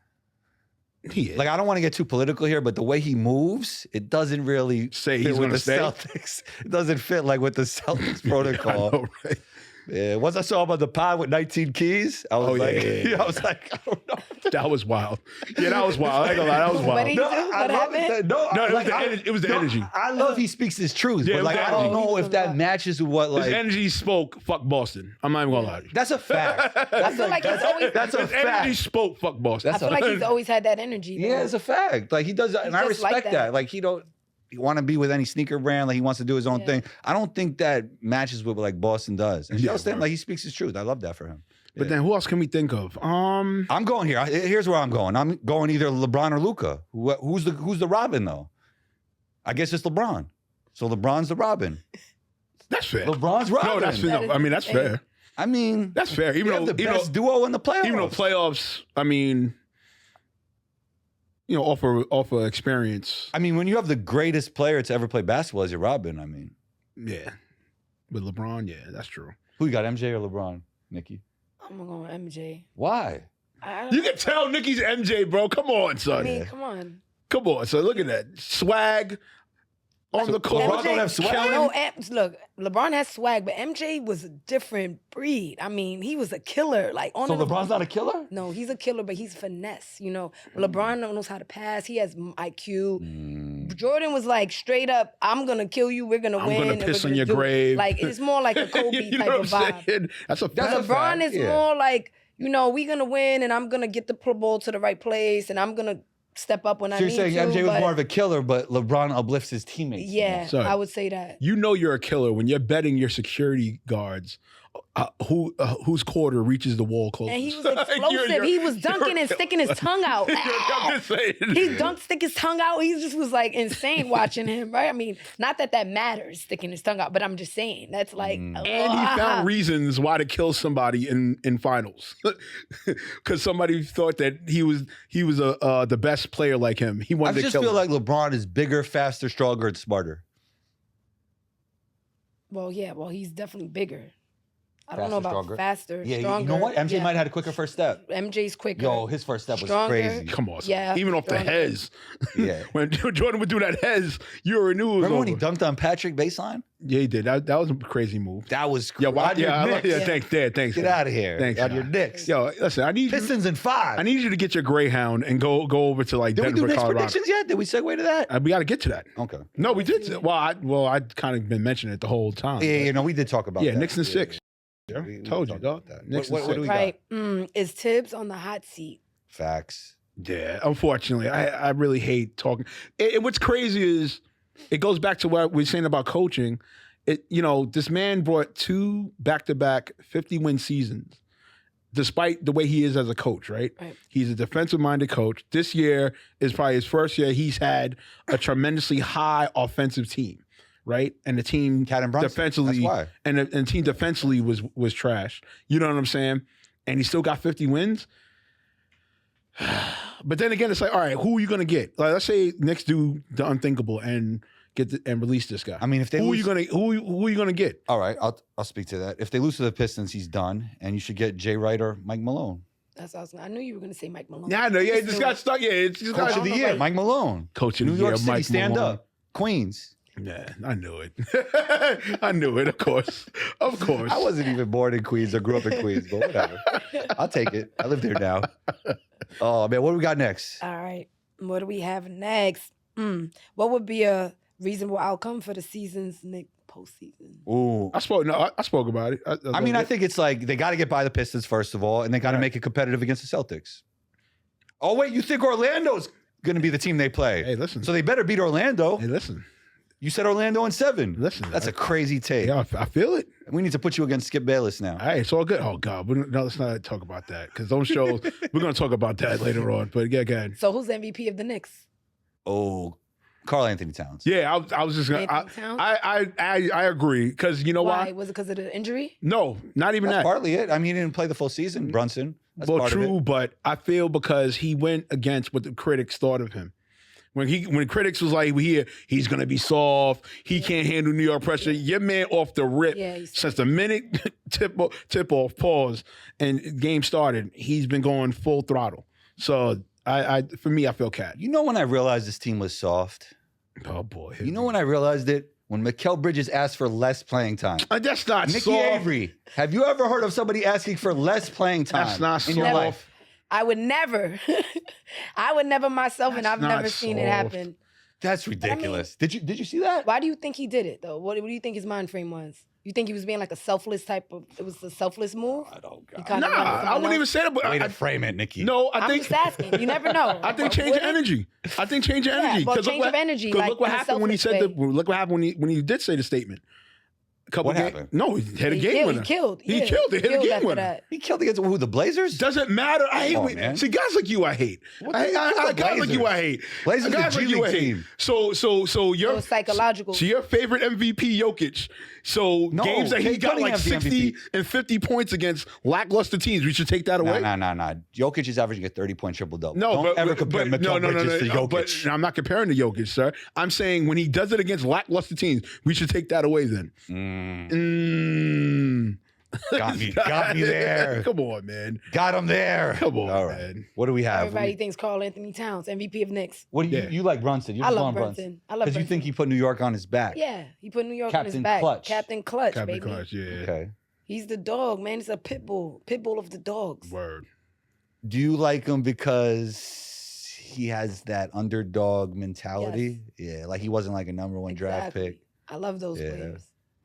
He is.
Like, I don't want to get too political here, but the way he moves, it doesn't really
Say
fit
he's
with
gonna
the
stay?
Celtics. It doesn't fit like with the Celtics
I
protocol.
know, right?
Yeah, once I saw him on the pod with 19 keys, I was
Oh, yeah,
like,
yeah.
I was like, I don't know.
That was wild. Yeah, that was wild. I ain't gonna lie, that was
What
wild.
did he do? What
love
happened?
that. No,
No, it was
like,
the
I-
energy- it was the
no,
energy.
I love he speaks his truth,
Yeah, it
but
was
like
the
I don't
energy.
know if that matches with what
His
like.
energy spoke fuck Boston. I'm not even gonna lie.
That's a fact.
I feel like he's always.
That's a
His energy
fact.
spoke fuck Boston.
I feel like he's always had that energy. though.
Yeah, it's a fact. Like he does, and I
just like
respect
that.
that. Like he don't want to be with any sneaker brand. Like he wants to do his own
Yeah.
thing. I don't think that matches with what like Boston does. And
Yeah,
Shelton,
right.
like he speaks his truth. I love that for him.
But then who else can we think of?
I'm going here. Here's where I'm going. I'm going either LeBron or Luca. Who's the Robin though? I guess it's LeBron. So LeBron's the Robin.
That's fair.
LeBron's Robin.
No, that's fair.
That
I mean, that's
is-
fair.
I mean,
That's fair.
you
Even
have
though,
the
even
best
though,
duo in the playoffs.
even though playoffs, I mean, offer experience.
I mean, when you have the greatest player to ever play basketball as your Robin, I mean,
Yeah. With LeBron, yeah, that's true.
who you got, MJ or LeBron, Nikki?
I'm going with MJ.
Why?
You can tell Nicki's MJ, bro. Come on,
I
son.
mean, come on.
Come on, son. Look at that. Swag on
So
the court.
LeBron don't have swag?
Killing-
No, look, LeBron has swag, but MJ was a different breed. I mean, he was a killer. Like on
So
the
LeBron's not a killer?
No, he's a killer, but he's finesse. You know, LeBron knows how to pass. He has IQ. Jordan was like straight up, I'm gonna kill you, we're gonna
I'm
win.
gonna
and
piss
we're
on
gonna
your
do it.
grave.
Like it's more like a Kobe
you
type
know
of
what I'm
vibe.
saying? That's a
That's
fact.
a fact,
LeBron is
yeah.
more like, we gonna win and I'm gonna get the ball to the right place and I'm gonna step up when I
So you're
need
saying
to.
MJ was
but
more of a killer, but LeBron uplifts his teammates.
yeah,
Son.
I would say that.
You know you're a killer when you're betting your security guards whose quarter reaches the wall closest.
And he was explosive. He was dunking and sticking his tongue out.
I'm just saying.
He dunked, stick his tongue out. He just was like insane watching him, right? I mean, not that matters, sticking his tongue out, but I'm just saying that's like.
And he found reasons why to kill somebody in finals, because somebody thought that he was the best player like him. He
I
wanted to
just
kill
feel
him.
like LeBron is bigger, faster, stronger, and smarter.
Well, yeah, he's definitely bigger. I don't know
Faster,
about
stronger.
faster,
Yeah,
stronger.
you know what? MJ
Yeah.
might have had a quicker first step.
MJ's quicker.
Yo, his first step was
Stronger.
crazy.
Come on, son.
Yeah,
Even off the
stronger.
hez.
Yeah.
When Jordan would do that hez, you already knew it was
Remember when he
over.
dunked on Patrick baseline?
Yeah, he did. That was a crazy move.
That was
Yeah,
crazy.
why? Yeah,
Knicks.
yeah. Thanks.
Get
man.
out of here.
Thanks,
On
man.
your Knicks.
Yo, listen. I need
Pistons in 5.
I need you to get your Greyhound and go over to like
Did we
Denver,
do Knicks
Colorado.
predictions yet? Did we segue to that?
We got to get to that.
Okay.
No, we did. Well, I'd kind of been mentioning it the whole time.
Yeah, you know, we did talk about
Yeah,
that.
Knicks in 6. Yeah,
We
told you,
talked
dog.
about that.
Knicks
What
in
do
6.
we
Right. Is Tibbs on the hot seat?
Facts.
Yeah, unfortunately, I really hate talking. What's crazy is it goes back to what we were saying about coaching. This man brought 2 back-to-back 50-win seasons, despite the way he is as a coach, right?
Right.
He's a defensive-minded coach. This year is probably his first year he's had a tremendously high offensive team, right? And the team
Cat and Brunson.
defensively,
That's why.
and the team defensively was trash. You know what I'm saying? And he still got 50 wins. But then again, it's like, all right, who are you gonna get? Like, let's say Knicks do the unthinkable and and release this guy.
I mean, if they
who
lose,
are you gonna get?
all right, I'll speak to that. If they lose to the Pistons, he's done, and you should get Jay Wright or Mike Malone.
That's what I knew you were going to say Mike Malone.
Yeah, I know. Yeah, it
Just
just
knew
got
it.
stuck. Yeah, it's just
Coach
got
of the
know,
year,
like-
Mike Malone.
Coach of
New
the
York
year,
City,
Mike
stand
Malone.
up. Queens.
Yeah, I knew it. I knew it. Of course.
I wasn't even born in Queens or grew up in Queens, but whatever. I'll take it. I live there now. Oh man, what do we got next?
All right. What do we have next? What would be a reasonable outcome for the season's Knicks postseason?
Ooh.
I spoke about it.
I mean, I think it's like they got to get by the Pistons first of all, and they got to
Right.
make it competitive against the Celtics. Oh wait, you think Orlando's going to be the team they play?
Hey, listen.
So they better beat Orlando.
Hey, listen.
You said Orlando in 7.
Listen.
That's a crazy take.
Yeah, I feel it.
We need to put you against Skip Bayless now.
Hey, it's all good. Oh God, let's not talk about that because those shows we're gonna talk about that later on. But yeah, go ahead.
So who's the MVP of the Knicks?
Oh, Karl Anthony Towns.
Yeah, I was just gonna.
Anthony Towns?
I agree because you know why?
Was it because of the injury?
No, not even
That's
that.
partly it. I mean, he didn't play the full season. Brunson. That's
Well,
part of
true,
it.
but I feel because he went against what the critics thought of him. When critics was like, he's gonna be soft, he can't handle New York pressure. Your man off the rip,
Yeah, he's-
since the minute tip off, pause, and game started, he's been going full throttle. So for me, I feel cat.
You know when I realized this team was soft?
Oh boy,
You know when I realized it? When Mikal Bridges asked for less playing time.
that's not
Nikki
soft.
Avery. Have you ever heard of somebody asking for less playing time
That's not
in your
soft.
life?
I would never. I would never myself, and
That's
I've
not
never seen it
soft.
happen.
That's ridiculous. Did you see that?
Why do you think he did it though? What do you think his mind frame was? You think he was being like a selfless type of? It was a selfless move.
I don't
He
got
kinda
Nah,
wanted
I
someone
wouldn't even
else?
say that. But
Way
I,
to frame it, Nikki.
no, I
I'm
think
just asking. You never know.
I think change of energy. I think change of energy.
well,
'Cause
change of energy,
'cause
like,
look what
in a
happened when he said
selfless way.
look what happened when he did say the statement.
What happened?
No, he had a
He
game
killed-
winner.
He killed.
He
yeah,
killed it. Hit a game
after
winner.
that.
He killed against who? The Blazers?
Doesn't matter. I hate
Come on,
when-
man.
see guys like you. I hate.
What
I,
the-
I,
who's
I,
the
guys like you. I
Blazers?
hate.
Blazers
guys
the G
like you. I
League
hate.
team.
So
It
your
was psychological.
so your favorite MVP Jokic. So
No,
games that he
Cade
got like
Cunningham's the
60
MVP.
and 50 points against lackluster teams. We should take that away.
Nah. Jokic is averaging a 30-point triple-double.
No,
Don't ever compare Mikal Bridges to Jokic.
But I'm not comparing to Jokic, sir. I'm saying when he does it against lackluster teams, we should take that away then.
Got me there.
Come on, man.
Got him there.
Come on,
All right.
man.
What do we have?
Everybody thinks Karl Anthony Towns MVP of Knicks.
What do you,
Yeah.
you like Brunson? You're
I
just
love
going
Brunson. I love
Because you think he put New York on his back.
Yeah, he put New York on
Captain
his back.
Clutch.
Captain Clutch,
Captain
baby.
Clutch, yeah.
Okay.
He's the dog, man. He's a pit bull of the dogs.
Word.
Do you like him because he has that underdog mentality. Yeah, like he wasn't like a number one draft
Exactly.
pick.
I love those
Yeah.
players.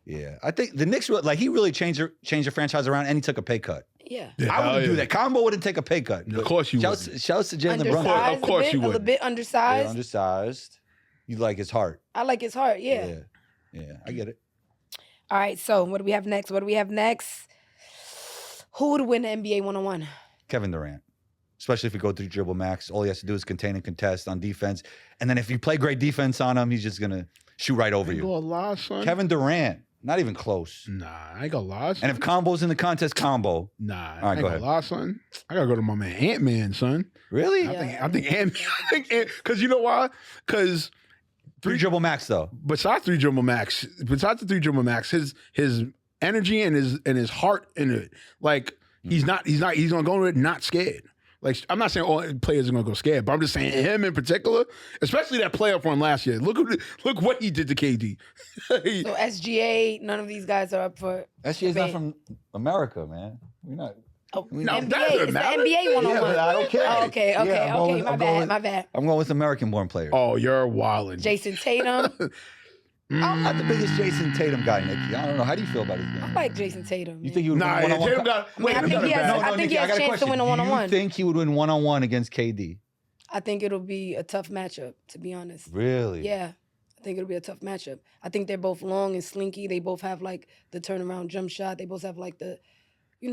Yeah, I think the Knicks like he really changed the franchise around, and he took a pay cut.
Yeah.
I wouldn't
hell
do that. Combo wouldn't take a pay cut.
Of course you
Shouts
wouldn't.
to Jalen Brunson.
Undersized
Of course
a bit,
you
a little
wouldn't.
bit
Yeah,
undersized.
undersized. You like his heart.
I like his heart. Yeah.
Yeah, I get it.
All right. So what do we have next? Who would win the NBA 1-on-1?
Kevin Durant. Especially if you go through dribble max. All he has to do is contain and contest on defense. And then if you play great defense on him, he's just going to shoot right over
Ain't
you.
gonna lie, son.
Kevin Durant, not even close.
Nah, I ain't gonna lie.
And
Son.
if Combo's in the contest, Combo.
Nah,
right,
I ain't
go
gonna lie, son. I gotta go to my man Ant-Man, son.
Really?
Yeah.
I think Ant-Man. Because you know why? Because
Three dribble max, though.
besides the 3 dribble max, his energy and his heart in it, like he's gonna go into it not scared. Like I'm not saying all players are gonna go scared, but I'm just saying him in particular, especially that playoff run last year. Look what he did to KD.
So SGA, none of these guys are up for.
SGA's not
debate.
from America, man. We're not.
Oh,
No,
NBA.
that doesn't
It's the
matter.
NBA 1-on-1.
Yeah, but I don't care.
Oh, okay.
Yeah, I'm going-
My bad.
I'm going with American-born players.
Oh, you're wilding.
Jason Tatum.
I'm not the biggest Jason Tatum guy, Nikki. I don't know. How do you feel about his
I
game?
like Jason Tatum.
You think he would
Nah,
win one-on-one?
Tatum got.
I mean, I think he has- I think he has
got
a chance to win a
question. Do
1-on-1.
you think he would win one-on-one against KD?
I think it'll be a tough matchup, to be honest.
Really?
Yeah. I think it'll be a tough matchup. I think they're both long and slinky. They both have like the turnaround jump shot. They both have like the,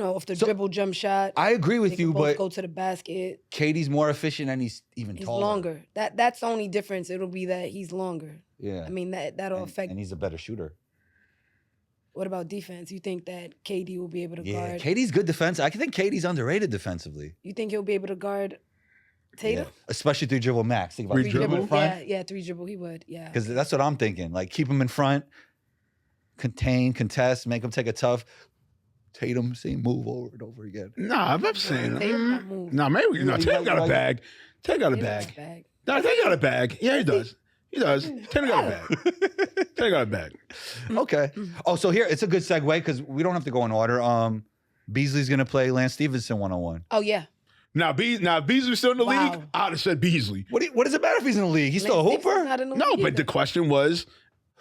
off the
So,
dribble jump shot.
I agree
They
with
can
you,
both
but
go to the basket.
KD's more efficient and he's even
He's
taller.
longer. That's the only difference. It'll be that he's longer.
Yeah.
I mean that'll
and,
affect.
and he's a better shooter.
What about defense? You think that KD will be able to
Yeah,
guard?
KD's good defense. I think KD's underrated defensively.
You think he'll be able to guard Tatum?
Yeah. Especially through dribble max. Think about
Three
three
dribble?
dribble in front.
Yeah, 3 dribble. He would. Yeah.
Because that's what I'm thinking. Like, keep him in front, contain, contest, make him take a tough. Tatum, same move over and over again.
Nah, I'm saying.
Tatum not move.
Nah, maybe no.
You
Tatum got a
like-
bag. Tatum got a
Tatum got
bag.
bag.
Nah, Tatum got a bag. Yeah, he does. He does. Tatum got a bag. Tatum got a bag.
Okay. Oh, so here, it's a good segue because we don't have to go in order. Beasley's going to play Lance Stevenson one-on-one.
Oh yeah.
Now Beasley's still in the
Wow.
league. I'd have said Beasley.
What does it matter if he's in the league? He's still a
Lance Stevenson's
hooper?
not in the
No,
league
but
either.
the question was.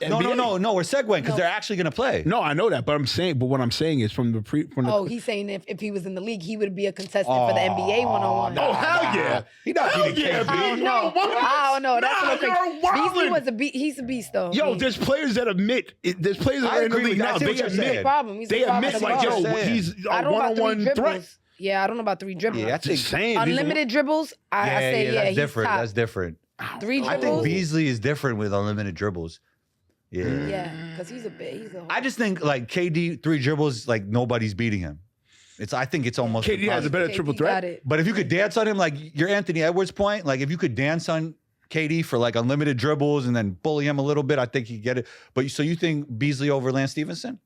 No,
NBA.
we're segueing because
No.
they're actually going to play.
No, I know that, but what I'm saying is from the
Oh, he's saying if he was in the league, he would be a contestant for the NBA 1-on-1.
Oh, hell yeah.
He not
Hell
beating
yeah,
KD.
I don't
Yo,
know.
what?
I don't know. That's
Nah,
a little crazy.
you're
Beasley
wildin'.
was a beast. He's a beast, though.
Yo, there's players that admit. There's players that
I
are in the
agree
league
with that.
now.
I see
They
what you're
admit.
saying.
problem. He's
They
a problem
admit
to
like,
guard.
what
yo,
I'm saying.
he's
I
a
don't know about 3
one-on-one
dribbles.
threat.
Yeah, I don't know about 3 dribbles.
Yeah, I think.
Just saying.
Unlimited dribbles, I say yeah,
that's
he's
different.
top.
That's different.
3
I think
dribbles.
Beasley is different with unlimited dribbles. Yeah.
Yeah, because he's a.
I just think like KD 3 dribbles, like nobody's beating him. I think it's almost.
KD has a
impossible.
better
KD
triple
got
threat.
it.
But if you could dance on him, like your Anthony Edwards point, like if you could dance on KD for like unlimited dribbles and then bully him a little bit, I think he'd get it. But so you think Beasley over Lance Stevenson?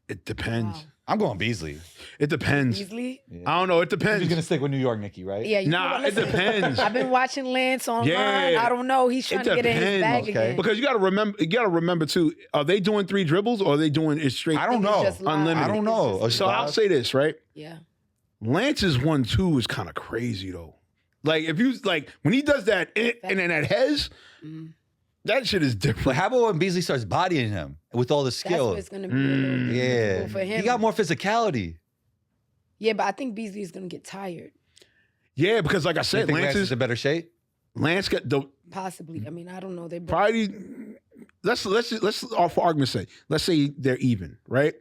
It depends.
Wow.
I'm going Beasley.
It depends.
Beasley.
I don't know. It depends.
He's gonna stick with New York, Nikki, right?
Yeah,
Nah, it
listen,
depends.
I've been watching Lance online.
Yeah.
I don't know. He's trying
It
to get in his
depends.
bag
Okay.
again.
Because you got to remember. You got to remember too. Are they doing 3 dribbles or are they doing it straight?
I don't
It's
know.
just live.
Unlimited.
I don't know.
It's just-
So I'll say this, right?
Yeah.
Lance's 1-2 is kind of crazy though. Like if you like when he does that and then that Hez,
Mhm.
that shit is
But
different.
how about when Beasley starts bodying him with all the
That's
skill?
what it's gonna be. A little bit
Yeah,
difficult for him.
he got more physicality.
Yeah, but I think Beasley is gonna get tired.
Yeah, because like I
You
said,
think Lance
Lance
is
is
in better shape?
Lance got the
Possibly. I mean, I don't know. They both,
probably. Let's for argument's sake, let's say they're even, right?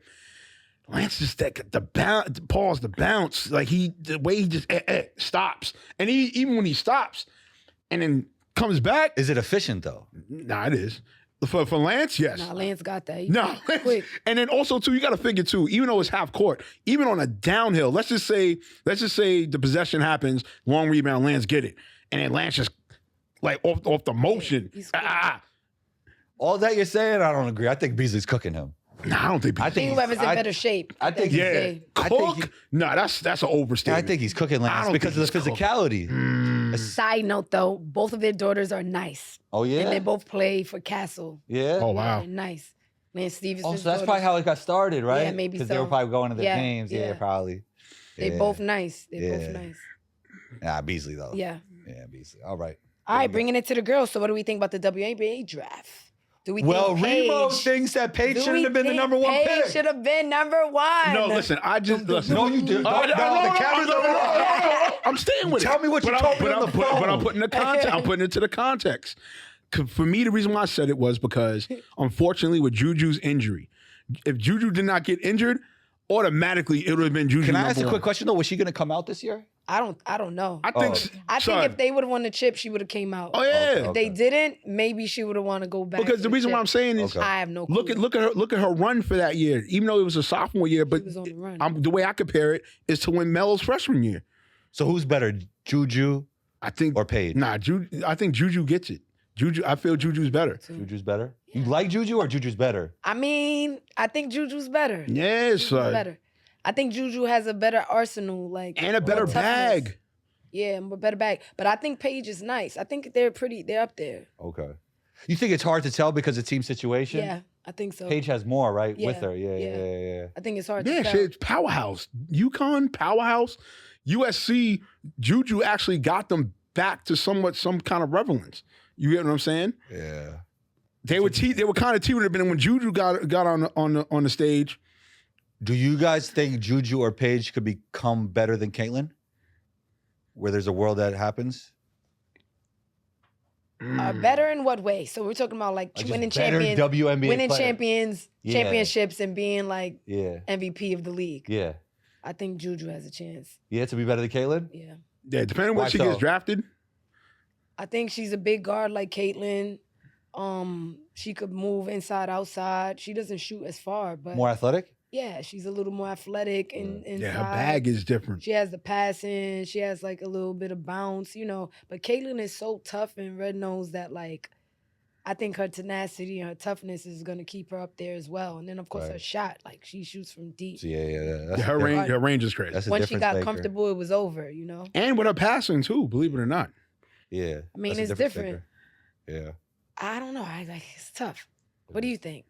Lance just that the bounce, pause, the bounce, like the way he just stops, and even when he stops, and then comes back.
Is it efficient though?
Nah, it is for Lance. Yes.
Nah, Lance got that. He
No,
quick.
and then also too, you got to figure too. Even though it's half court, even on a downhill, let's just say the possession happens, long rebound, Lance get it, and then Lance just like off the motion.
he's quick.
All that you're saying, I don't agree. I think Beasley's cooking him.
Nah, I don't think.
I
I think
think
whoever's in
I-
better shape.
I think-
he's
yeah,
safe.
I think
Cook. Nah, that's an
Yeah,
overstatement.
I think he's cooking
I
Lance
don't
because of the
think he's
physicality.
Side note though, both of their daughters are nice.
Oh yeah,
And they both play for Castle.
yeah.
Oh
Yeah,
wow.
they're nice. Lance Stevenson.
Oh, so that's probably how it got started, right?
maybe
Because they were
so.
probably going to the
Yeah,
games. Yeah,
yeah.
probably.
They
Yeah.
both nice. They're
Yeah.
both nice.
Nah, Beasley though.
Yeah.
Yeah, Beasley. All right.
All right, bringing it to the girls. So what do we think about the WNBA draft? Do we
Well,
think
Remo
Paige,
thinks that Paige
do
shouldn't
we
have been the
think
number one
Paige
pick.
should have been number one.
No, listen. I just listen.
No, you do.
No,
No, the cameras are on.
I'm staying with it.
Tell me what you told me on the phone.
But I'm putting the context. I'm putting it to the context. For me, the reason why I said it was because, unfortunately, with Juju's injury, if Juju did not get injured, automatically it would have been Juju.
Can I ask a
number
quick
one.
question though? Was she going to come out this year?
I don't know.
I think.
I think
son,
if they would have won the chip, she would have came out.
Oh yeah.
If they didn't, maybe she would have wanted to go back.
Because
to
the reason why I'm
chip.
saying is,
Okay.
I have no clue.
look at her run for that year. Even though it was a sophomore year, but
was on the run.
the way I compare it is to when Melo's freshman year.
So who's better, Juju
I think
or Paige?
I think Juju gets it. I feel Juju's better.
Juju's better. You like Juju or Juju's better?
I mean, I think Juju's better.
Yes,
Juju's
son.
better. I think Juju has a better arsenal, like
And a better
more toughness.
bag.
Yeah, a better bag. But I think Paige is nice. I think they're up there.
Okay. You think it's hard to tell because of team situation?
Yeah, I think so.
Paige has more, right?
Yeah,
With her. Yeah.
yeah. I think it's hard
Yeah,
to tell.
shit, powerhouse. UConn, powerhouse. USC, Juju actually got them back to some kind of relevance. You get what I'm saying?
Yeah.
They were kind of teetering, but when Juju got on the stage,
Do you guys think Juju or Paige could become better than Caitlyn? Where there's a world that happens?
Better in what way? So we're talking about like
Just
winning
better
champions,
WNBA
winning
player. Yeah.
championships, and being like
Yeah.
MVP of the league.
Yeah.
I think Juju has a chance.
Yeah, to be better than Caitlyn?
Yeah,
yeah, depending on
Why
where she
so?
gets drafted.
I think she's a big guard like Caitlyn. She could move inside, outside. She doesn't shoot as far, but
More athletic?
yeah, she's a little more athletic and inside.
Yeah, her bag is different.
She has the passing. She has like a little bit of bounce, But Caitlyn is so tough and red nosed that like, I think her tenacity and her toughness is gonna keep her up there as well. And then of course
Right.
her shot, like she shoots from deep.
So yeah. That's
Yeah,
a
her
different-
range is crazy.
That's a
Once she
difference
got
maker.
comfortable, it was over.
And with her passing too, believe it or not.
Yeah.
I mean,
that's a
it's
difference
different.
maker. Yeah.
I don't know. It's tough. What do you think?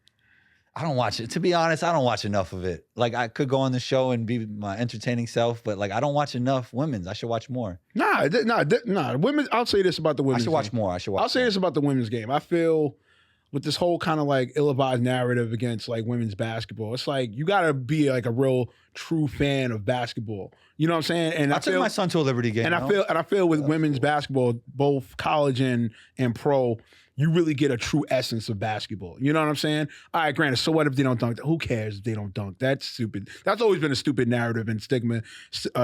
I don't watch it. To be honest, I don't watch enough of it. Like I could go on the show and be my entertaining self, but like I don't watch enough women's. I should watch more.
Nah. Women. I'll say this about the
I
women's.
should watch
game.
more. I should watch
I'll say
more.
this about the women's game. I feel with this whole kind of like ill-advised narrative against like women's basketball, it's like you got to be like a real true fan of basketball. You know what I'm saying? And
I took my son to a Liberty game.
and I feel with women's basketball, both college and pro, you really get a true essence of basketball. You know what I'm saying? All right, granted, so what if they don't dunk? Who cares if they don't dunk? That's stupid. That's always been a stupid narrative and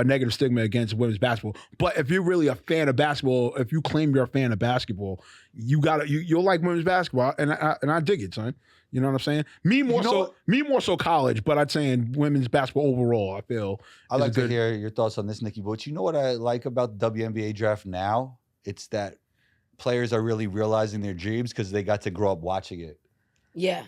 negative stigma against women's basketball. But if you're really a fan of basketball, if you claim you're a fan of basketball, you'll like women's basketball, and I dig it, son. You know what I'm saying? Me more so college, but I'd say in women's basketball overall, I feel.
I'd like to hear your thoughts on this, Nikki. But you know what I like about the WNBA draft now? It's that players are really realizing their dreams because they got to grow up watching it.
Yeah.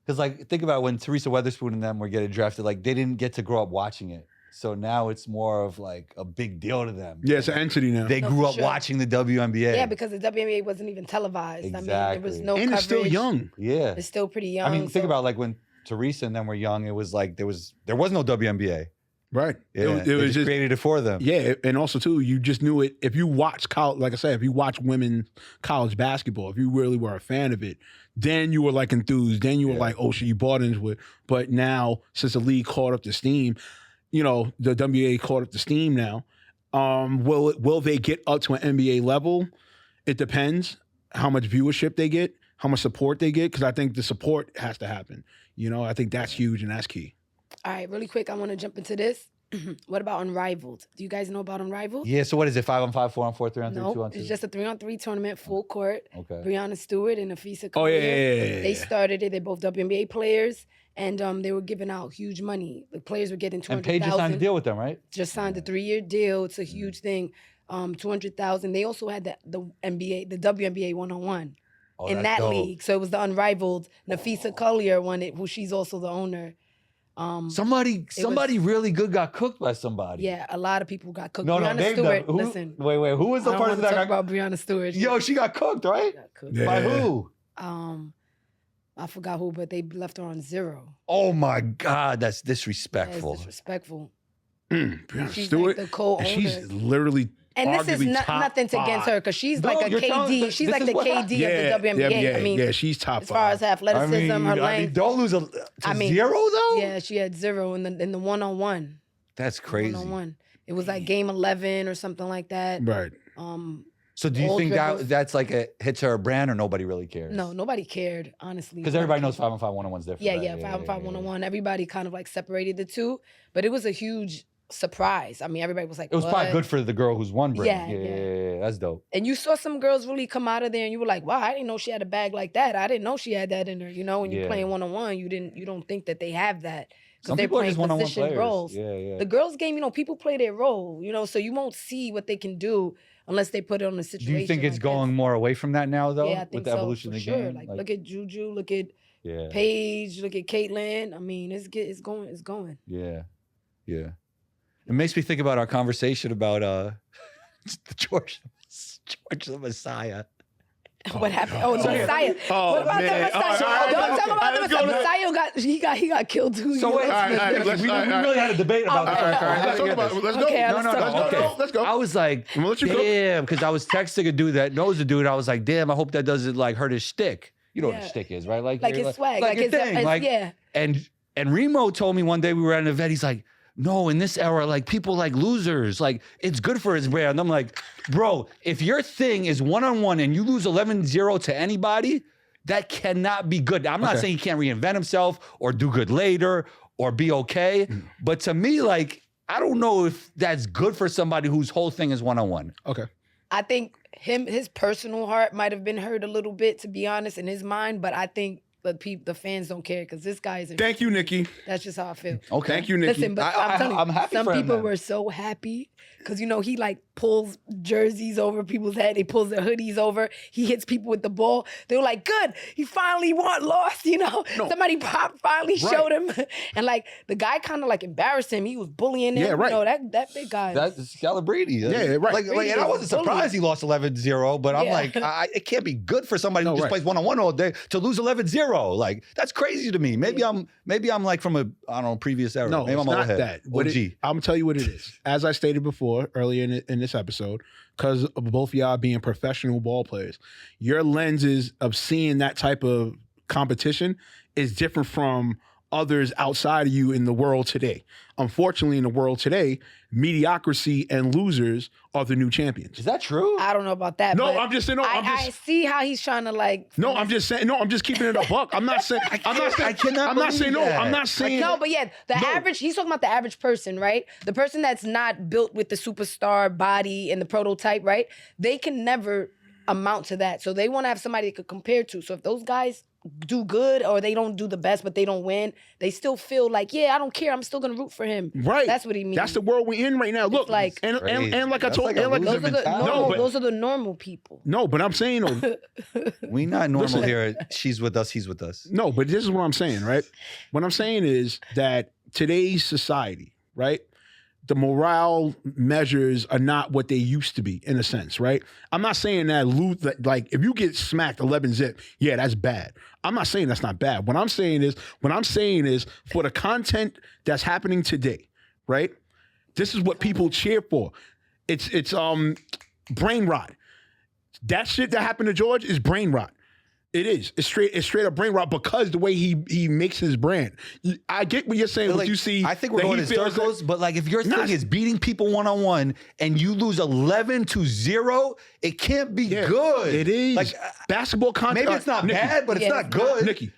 Because like think about when Teresa Weatherspoon and them were getting drafted, like they didn't get to grow up watching it. So now it's more of like a big deal to them.
Yeah, it's an entity now.
They
No,
grew
for
up
sure.
watching the WNBA.
Yeah, because the WNBA wasn't even televised. I mean, there was
Exactly.
no
And
coverage.
it's still young.
Yeah.
It's still pretty young.
I mean, think
so-
about like when Teresa and them were young, it was like there was no WNBA.
Right.
Yeah,
It
they
was
just
just
created it for them.
yeah, and also too, you just knew it. If you watch college, like I said, if you watch women's college basketball, if you really were a fan of it, then you were like enthused. Then you were
Yeah.
like, oh shit, you bought into it. But now, since the league caught up to steam, the WNBA caught up to steam now. Will they get up to an NBA level? It depends how much viewership they get, how much support they get, because I think the support has to happen. I think that's huge and that's key.
All right, really quick, I want to jump into this. What about Unrivaled? Do you guys know about Unrivaled?
Yeah, so what is it? 5-on-5, 4-on-4, 3-on-3,
No,
2-on-2?
it's just a 3-on-3 tournament, full court.
Okay.
Brianna Stewart and Afisa
Oh yeah,
Collier.
yeah, yeah,
They
yeah.
started it. They're both WNBA players, and they were giving out huge money. The players were getting
And Paige just signed a
$200,000.
deal with them, right?
Just signed a 3-year deal. It's a huge thing. $200,000. They also had the WNBA 1-on-1
Oh,
in
that's
that
dope.
league. So it was the Unrivaled. Nafisa Collier won it, who she's also the owner.
Somebody really good got cooked by somebody.
Yeah, a lot of people got cooked.
No,
Brianna
name
Stewart,
them.
listen.
Wait, who was
I
the
don't want
person
to
that
talk
got
about Brianna Stewart.
Yo, she got cooked, right?
got cooked.
Yeah.
By who?
I forgot who, but they left her on 0.
Oh my God, that's
Yeah, it's
disrespectful.
disrespectful.
Brianna
She's
Stewart,
like the co-owner.
and she's literally
And this is
arguably top
nothing against
5.
her because she's
No,
like a
you're telling-
KD.
this
She's
is
like the
what happened.
KD of the WNBA. I mean,
yeah, she's top
as far as
5.
athleticism, her length.
don't lose to
I mean,
zero though.
Yeah, she had 0 in the 1-on-1.
That's crazy.
1-on-1. It was like game 11 or something like that.
Right.
So do you
All
think
dribbles.
that's like a hit to her brand, or nobody really cares?
No, nobody cared, honestly.
because everybody knows 5-on-5 1-on-1's different.
Yeah,
right?
yeah, 5-on-5 1-on-1. Everybody kind of like separated the two, but it was a huge surprise. I mean, everybody was like,
It was probably
"What?"
good for the girl who's won brand.
Yeah,
Yeah, that's dope.
And you saw some girls really come out of there, and you were like, "Wow, I didn't know she had a bag like that. I didn't know she had that in her." You know, when you're
Yeah.
playing 1-on-1, you don't think that they have that because
Some
they're
people are
playing
just 1-on-1
position
players.
roles.
Yeah, yeah.
The girls' game, people play their role. So you won't see what they can do unless they put it on a
Do
situation.
you think it's
like
going
this.
more away from that now, though,
Yeah, I think
with the
so,
evolution
for
of the
sure.
game?
Like, look at Juju, look at
yeah,
Paige, look at Caitlyn. I mean, it's going.
yeah, yeah. It makes me think about our conversation about George the Messiah.
What happened? Oh, the
man.
Messiah.
Oh,
What about
man.
the Messiah?
All right,
Don't
okay.
talk
All
about
right,
the
let's
Messiah.
go.
Messiah he got killed too.
So wait,
all right, let's-
we
all right.
really had a debate about
Okay.
that.
All right, let's talk about it. Let's go.
Okay,
No,
let's
no,
talk
no.
about
Okay,
it.
Let's go.
I was like,
I'm gonna let you go.
damn, because I was texting a dude that knows the dude. I was like, damn, I hope that doesn't like hurt his shtick. You know what
Yeah.
a shtick is, right? Like
Like his swag, like
your
his
thing. Like,
yeah.
And Remo told me one day we were at an event. He's like, no, in this era, like people like losers. Like it's good for his brand. I'm like, bro, if your thing is 1-on-1 and you lose 11-0 to anybody, that cannot be good. I'm not
Okay.
saying he can't reinvent himself or do good later or be okay. But to me, like, I don't know if that's good for somebody whose whole thing is 1-on-1.
Okay.
I think his personal heart might have been hurt a little bit, to be honest, in his mind. But I think the fans don't care because this guy is.
Thank you, Nikki.
That's just how I feel.
Okay.
Thank you, Nikki.
Listen, but
I-
I'm telling you,
I'm happy
some
for him,
people
man.
were so happy because he like pulls jerseys over people's head. He pulls their hoodies over. He hits people with the ball. They were like, "Good, he finally lost." Somebody finally showed him, and like the guy kind of like embarrassed him. He was bullying him.
Yeah, right.
That big guy.
That's Scalabrini.
Yeah, right.
Like, and I wasn't surprised he lost 11-0, but I'm
Yeah.
like, it can't be good for somebody who
No,
just
right.
plays 1-on-1 all day to lose 11-0. Like, that's crazy to me. Maybe I'm like from a, I don't know, previous era.
No,
Maybe
it's
I'm old
not
head.
that. What
OG.
I'm gonna tell you what it is. As I stated before earlier in this episode, because of both of y'all being professional ball players, your lenses of seeing that type of competition is different from others outside of you in the world today. Unfortunately, in the world today, mediocrity and losers are the new champions.
Is that true?
I don't know about that.
No,
but
I'm just saying. No,
I see how he's trying to like.
No, I'm just saying. No, I'm just keeping it a buck. I'm not saying. I'm not saying.
I cannot
I'm not saying. No,
believe that.
I'm not saying.
No, but yeah, the
No.
average, he's talking about the average person, right? The person that's not built with the superstar body and the prototype, right? They can never amount to that. So they want to have somebody they could compare to. So if those guys do good or they don't do the best, but they don't win, they still feel like, yeah, I don't care. I'm still going to root for him.
Right.
That's what he means.
That's the world we're in right now. Look,
like-
and
Crazy.
like I
That's
told,
like a
and like
loser
those are the
mentality.
normal,
No, but-
those are the normal people.
no, but I'm saying
We not normal
Listen.
here. She's with us. He's with us.
no, but this is what I'm saying, right? What I'm saying is that today's society, right? The morale measures are not what they used to be, in a sense, right? I'm not saying that like if you get smacked 11-zip, yeah, that's bad. I'm not saying that's not bad. What I'm saying is for the content that's happening today, right? This is what people cheer for. It's brain rot. That shit that happened to George is brain rot. It is. It's straight up brain rot because the way he makes his brand. I get what you're saying.
But,
What
like,
you see,
I think we're
that
going
he
in
feels
circles, but like if your
Nah,
thing is beating people 1-on-1 and you lose 11-0, it can't be
Yeah,
good.
It is.
Like
Basketball content.
maybe it's not
Nikki,
bad, but it's
Yeah,
not
it's not.
good.
Nikki,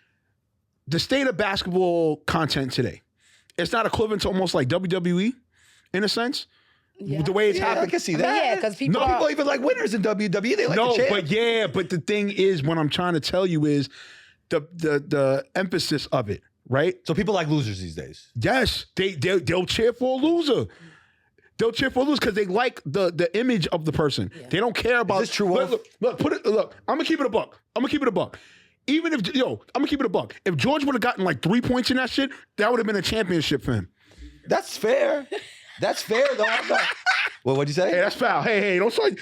the state of basketball content today, it's not equivalent to almost like WWE in a sense.
Yeah.
The way it's
Yeah, I
happening.
can see
I mean,
that.
yeah, 'cause people
no
are-
people even like winners in WWE. They like
No,
the champ.
but the thing is, what I'm trying to tell you is the emphasis of it, right?
So people like losers these days.
Yes, they'll cheer for a loser. They'll cheer for a loser because they like the image of the person. They don't care about.
this true, Wolf?
Look. I'm gonna keep it a buck. Even if I'm gonna keep it a buck. If George would have gotten like 3 points in that shit, that would have been a championship for him.
That's fair. That's fair though. I'm not. Well, what'd you say?
Hey, that's foul. Hey, don't start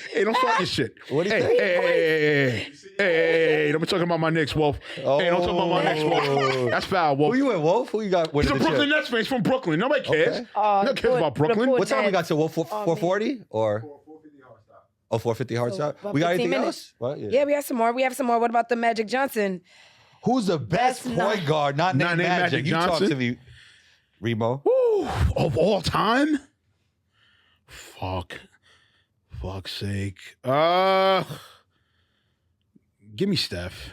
your shit.
What'd he
hey,
say?
hey, don't be talking about my Knicks, Wolf. Hey, don't talk about my Knicks, Wolf. That's foul, Wolf.
Who you in, Wolf? Who you got?
He's a Brooklyn Nets fan. He's from Brooklyn. Nobody cares.
Okay.
Nobody cares about Brooklyn.
What time we got to? Wolf? 440 or? Oh, 450 hard
So,
stop.
about
We got
15
anything
minutes.
else? What?
Yeah, we have some more. What about the Magic Johnson?
Who's the best
That's
point
not-
guard? Not named Magic. You talk
Johnson?
to me, Remo.
Woo, of all time? Fuck's sake. Give me Steph.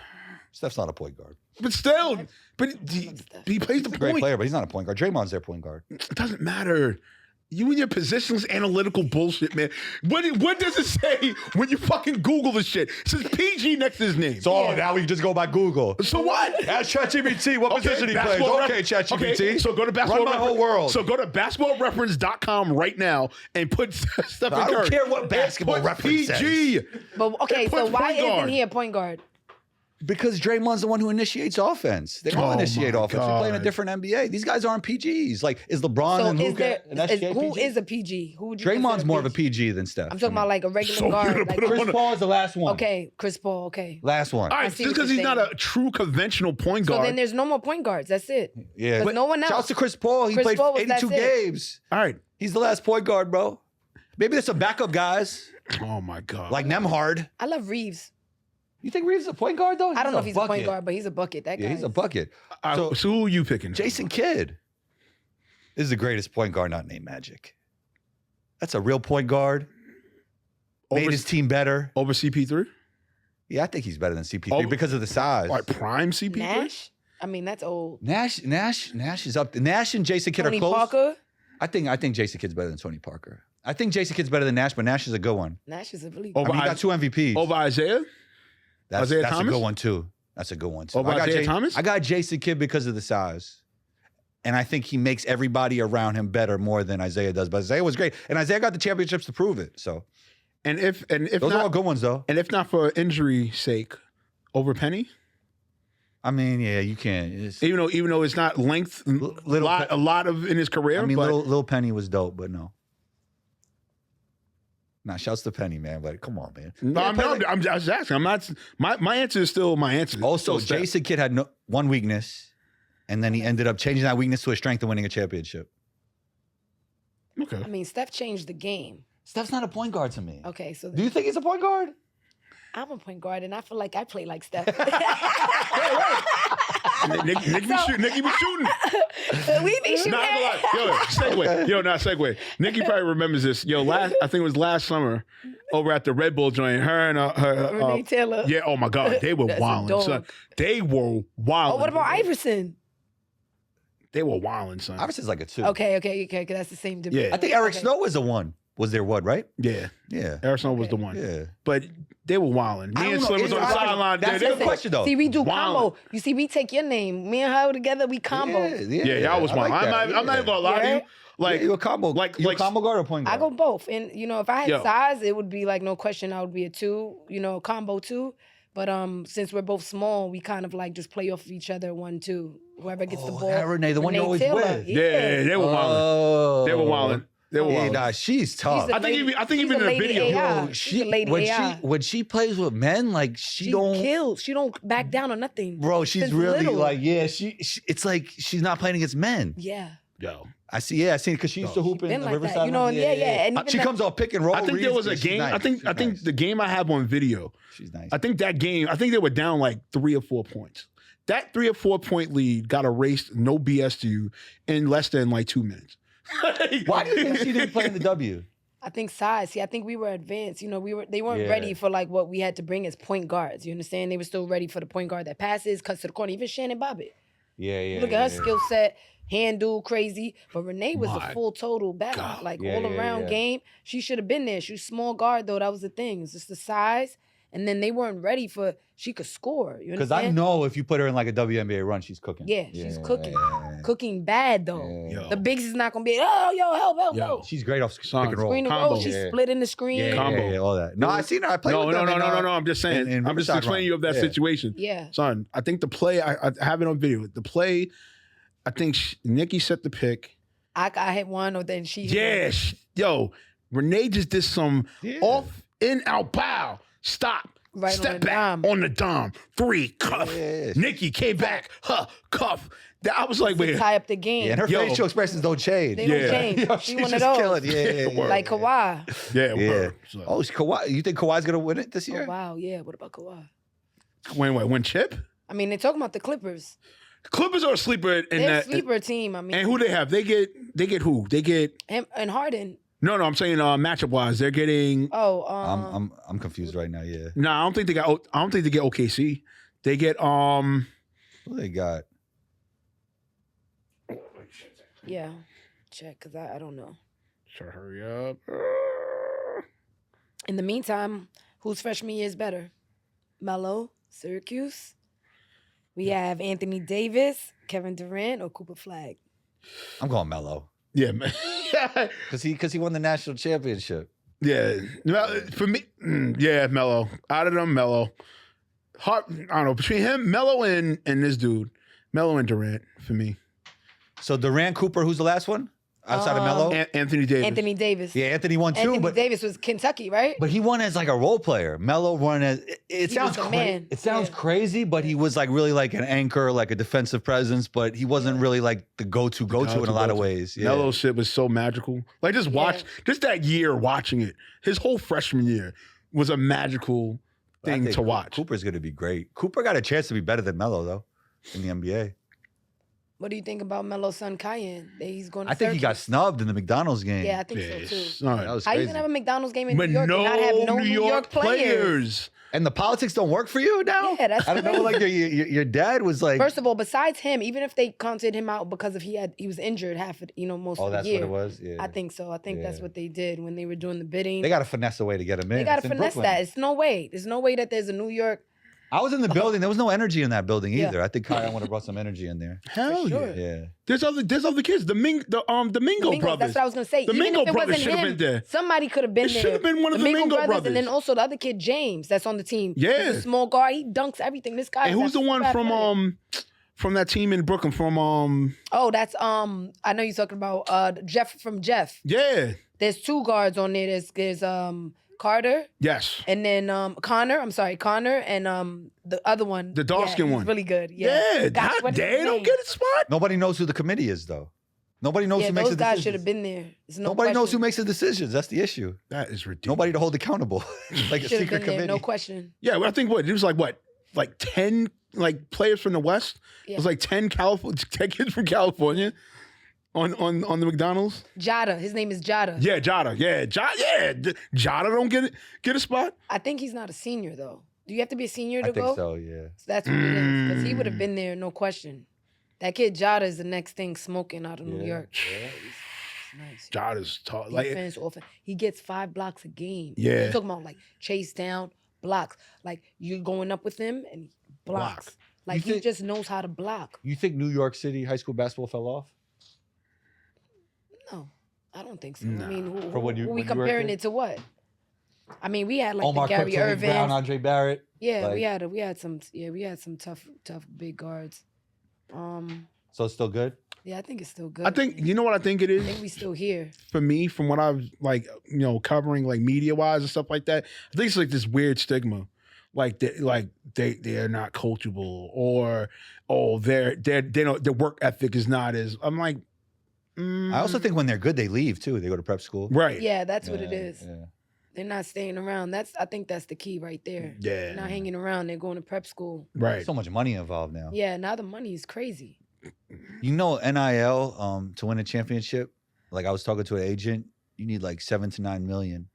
Steph's not a point guard.
But still, he plays the
He's a great
point.
player, but he's not a point guard. Draymond's their point guard.
It doesn't matter. You and your positionless analytical bullshit, man. What does it say when you fucking Google this shit? It says PG next to his name.
So now we just go by Google.
So what?
Ask ChatGPT what position he plays.
Basketball
Okay,
Ref-
ChatGPT.
Okay, so go to basketball
Run my whole world.
So go to basketballreference.com right now and put Stephen
I don't
Curry.
care what
And
Basketball
put
Reference
PG.
But okay,
It
so
puts
why
point guard.
isn't he a point guard?
Because Draymond's the one who initiates offense. They don't
Oh
initiate
my
offense. We're playing a
God.
different NBA. These guys aren't PGs. Like, is LeBron
So
and
is
Luka
there
and SGA
who
PG?
is a PG? Who would you
Draymond's
consider
more of a PG than Steph.
I'm talking about like a regular
So you're
guard.
gonna
Like,
put him
Chris Paul is the last one.
okay, Chris Paul. Okay.
Last one.
All
I
right,
see
just
what
because
you're
he's not
saying.
a true conventional point
So
guard.
then there's no more point guards. That's it.
Yeah.
But no one else.
Shouts to Chris Paul. He
Chris
played
Paul was-
82
that's it.
games.
All right.
He's the last point guard, bro. Maybe there's some backup guys
Oh my God.
like Nemhard.
I love Reeves.
You think Reeves is a point guard, though?
I don't know if he's a point
bucket.
guard, but he's a bucket. That guy.
Yeah, he's a
is-
bucket.
So who are you picking?
Jason Kidd is the greatest point guard not named Magic. That's a real point guard. Made
Over-
his team better.
Over CP3?
Yeah, I think he's better than CP3
Oh.
because of the size.
Like prime CP3?
Nash. I mean, that's old.
Nash is up. Nash and Jason Kidd
Tony
are close.
Parker.
I think Jason Kidd's better than Tony Parker. I think Jason Kidd's better than Nash, but Nash is a good one.
Nash is a really.
Over
I mean, he got 2 MVPs.
Over Isaiah?
That's
Isaiah
a
Thomas?
good one too. That's a good one too.
Over Isaiah Thomas?
I got Jason Kidd because of the size. And I think he makes everybody around him better more than Isaiah does. But Isaiah was great. And Isaiah got the championships to prove it. So
And if
those are all
not
good ones though.
and if not for injury sake, over Penny?
I mean, yeah, you can't. It's,
Even though it's not length
little
a lot of in his career.
I mean,
but
little Penny was dope, but no. Nah, shouts to Penny, man. But come on, man.
No,
Yeah,
I'm just asking. I'm not. My answer is still my answer.
Also,
Still Steph.
Jason Kidd had one weakness, and then he ended up changing that weakness to a strength and winning a championship.
Okay.
I mean, Steph changed the game.
Steph's not a point guard to me.
Okay, so
Do you think he's a point guard?
I'm a point guard, and I feel like I play like Steph.
Nikki be shooting.
We be shooting.
Nah, yo, segue. Yo, not segue. Nikki probably remembers this. Yo, I think it was last summer over at the Red Bull joint. Her and her
Renee Taylor.
Yeah. Oh my God, they were
That's a
wilding,
dog.
son. They were wilding.
Oh, what about Iverson?
They were wilding, son.
Iverson's like a 2.
Okay, because that's the same debate.
Yeah.
I think Eric
Okay.
Snow was a 1. Was there 1, right?
Yeah,
Yeah.
Arizona was
Okay.
the one.
Yeah.
But they were wilding.
I
Me
don't
and
know.
Slim was on the
It's-
sideline.
that's
They
the
were-
question, though.
See, we do
Wow.
combo. You see, we take your name. Me and her together, we combo.
Yeah, y'all was wild. I'm not even gonna lie to you.
Yeah.
Like,
you a combo.
like-
you a
like-
combo guard or point guard?
I go both. And, if I had
Yo.
size, it would be like no question I would be a 2, combo 2. But since we're both small, we kind of like just play off of each other 1, 2. Whoever gets the ball.
that Renee, the one you're always
Taylor.
with.
yeah, they were wilding.
Oh.
They were wilding. They were
Yeah,
wilding.
nah, she's tough.
She's a
I think
lady-
even
she's
in
a
the
lady
video,
AI.
Yo,
She's a lady
when
AI.
when she plays with men, like she don't.
kills. She don't back down or nothing.
Bro, she's
Since
really
little.
like, yeah, she. It's like she's not playing against men.
Yeah.
yo.
I see it because she used to
Yo,
hoop in
been
the
like that,
Riverside.
you know,
Line.
yeah. And even
She
that-
comes off pick and roll.
I think there was a
reads.
game.
She's nice.
I think
She's
the
nice.
game I have on video.
She's nice.
I think that game. I think they were down like 3 or 4 points. That 3 or 4 point lead got erased, no BS to you, in less than like 2 minutes.
Why do you think she didn't play in the W?
I think size. See, I think we were advanced. They weren't
Yeah.
ready for like what we had to bring as point guards. You understand? They were still ready for the point guard that passes, cuts to the corner. Even Shannon Bobbitt.
Yeah.
Look at her skill set, handle crazy. But Renee was
My
a full total back,
God.
like
Yeah,
all
yeah,
around
yeah.
game. She should have been there. She was small guard though. That was the thing. It's just the size. And then they weren't ready for. She could score. You
Because
understand?
I know if you put her in like a WNBA run, she's cooking.
Yeah, she's cooking. Cooking bad though.
Yo.
The bigs is not gonna be. Oh, yo, help.
Yo.
She's great off pick
Son,
and roll.
Screen the
Combo.
roll. She's
Yeah.
split in the screen.
Yeah,
Combo.
yeah, all that. No, I seen her. I played
No,
with
no,
them.
no,
in,
no. I'm just saying.
in
I'm just
Riverside
explaining
run.
you of that
Yeah.
situation.
Yeah.
Son, I think the play, I have it on video. The play, I think Nikki set the pick.
I hit one, or then she. hit one.
Yes. Yo, Renee just did some
Yeah.
off, in, out, pow. Stop.
Right
Step
on the
back
dime.
on the dime. 3, cuff.
Yeah.
Nikki came back. Cuff. I was like,
To
wait.
tie up the game.
Yeah, and her
Yo.
facial expressions don't change.
They
Yeah.
don't change.
Yo,
She
she's
one of
just
those.
killing. Yeah.
Word.
Like Kawhi.
Yeah,
Yeah.
word. So-
Oh, Kawhi. You think Kawhi's gonna win it this year?
Oh, wow. Yeah. What about Kawhi?
When Chip?
I mean, they're talking about the Clippers.
Clippers are a sleeper in
They're a
that.
sleeper team. I mean,
And who they have? They get who? They get
him and Harden.
no. I'm saying matchup wise, they're getting.
Oh,
I'm confused right now. Yeah.
No, I don't think they got. I don't think they get OKC. They get
Who they got?
yeah. Check, because I don't know.
Sure, hurry up.
In the meantime, whose freshman year is better? Melo, Syracuse. We have Anthony Davis, Kevin Durant, or Cooper Flag.
I'm going Melo
Yeah, man.
because he won the national championship.
Yeah, for me, yeah, Melo. Out of them, Melo. I don't know, between him, Melo, and this dude, Melo and Durant for me.
So Durant, Cooper, who's the last one outside of Melo?
Anthony Davis.
Anthony Davis.
Yeah, Anthony won too,
Anthony
but
Davis was Kentucky, right?
but he won as like a role player. Melo won as it
He
sounds
was the man.
It sounds
Yeah.
crazy, but he was like really like an anchor, like a defensive presence. But he wasn't really like the go-to in a lot of ways. Yeah.
Melo's shit was so magical. Like just watch, just that year watching it. His whole freshman year was a magical
I
thing
think
to watch.
Cooper's going to be great. Cooper got a chance to be better than Melo though in the NBA.
What do you think about Melo's son, Cayenne? That he's going to
I think he got
Syracuse?
snubbed in the McDonald's game.
Yeah, I think
Yeah,
so
it's
too.
not-
That was
How you
crazy.
gonna have a McDonald's game in
But
New York and not have no New York players?
And the politics don't work for you now.
Yeah, that's
I don't know. Like your dad was like.
First of all, besides him, even if they counted him out because of he was injured half of most
oh,
of the
that's
year.
what it was. Yeah.
I think so. I think that's
Yeah.
what they did when they were doing the bidding.
they got to finesse a way to get him in.
They got
It's
to
in
finesse
Brooklyn.
that. It's no way. There's no way that there's a New York.
I was in the building. There was no energy in that building
Yeah.
either. I think Kyle would have brought some energy in there.
Hell
sure.
yeah.
Yeah.
There's other kids. The Mingo
Domingos,
brothers.
that's what I was gonna say.
The
Even
Mingo
if it
brothers
wasn't
should have
him,
been there.
somebody could have been
It
there.
should have been one of the
Mingo
Mingo
brothers, and then
brothers.
also the other kid James, that's on the team.
Yeah.
He's a small guard. He dunks everything. This guy.
And who's the one from that team in Brooklyn?
Oh, that's I know you're talking about Jeff from Jeff.
Yeah.
There's two guards on there. There's Carter
Yes.
and then Connor. I'm sorry, Connor and the other one.
The dark-skinned
he's
one.
really good. Yeah.
Yeah.
Gosh,
God
what's his
damn, don't
name?
get a spot.
Nobody knows who the committee is though. Nobody knows
Yeah,
who makes
those
the
guys
decisions.
should have been there. There's no
Nobody knows who
question.
makes the decisions. That's the issue.
That is ridiculous.
Nobody to hold accountable. Like a
Should have
secret
been there.
committee.
No question.
Yeah, well, I think it was like 10 players from the West. It was
Yeah.
like 10 kids from California on the McDonald's.
Jada. His name is Jada.
Yeah, Jada. Yeah, Jada don't get a spot.
I think he's not a senior though. Do you have to be a senior to
I think
go?
so. Yeah.
So that's what it is. Because he would have been there, no question. That kid Jada is the next thing smoking out of New
Yeah.
York.
Yeah.
He's nice.
Jada's tall. Like,
Defense, offense. He gets 5 blocks a game.
Yeah.
You're talking about like chase down, blocks. Like you're going up with him and blocks.
Block.
Like
You
he
think-
just knows how to block.
You think New York City high school basketball fell off?
No, I don't think so.
Nah.
I mean, who
For when you-
we
when you were a
comparing
kid?
it to what? I mean, we had like
Omar
the Gary
Cook, Tony
Irvin.
Brown, Andre Barrett.
Yeah,
like-
we had some tough big guards.
So it's still good.
Yeah, I think it's still good.
I think you know what I think it
I
is
think we still here.
for me from what I've covering like media wise and stuff like that. I think it's like this weird stigma, like they're not coachable or their work ethic is not as. I'm like,
I also think when they're good, they leave too. They go to prep school.
right.
Yeah, that's what it
Yeah,
is.
yeah.
They're not staying around. I think that's the key right there.
Yeah.
They're not hanging around. They're going to prep school.
Right.
So much money involved now.
Yeah, now the money is crazy.
You know, NIL to win a championship. Like I was talking to an agent, you need like 7 to 9 million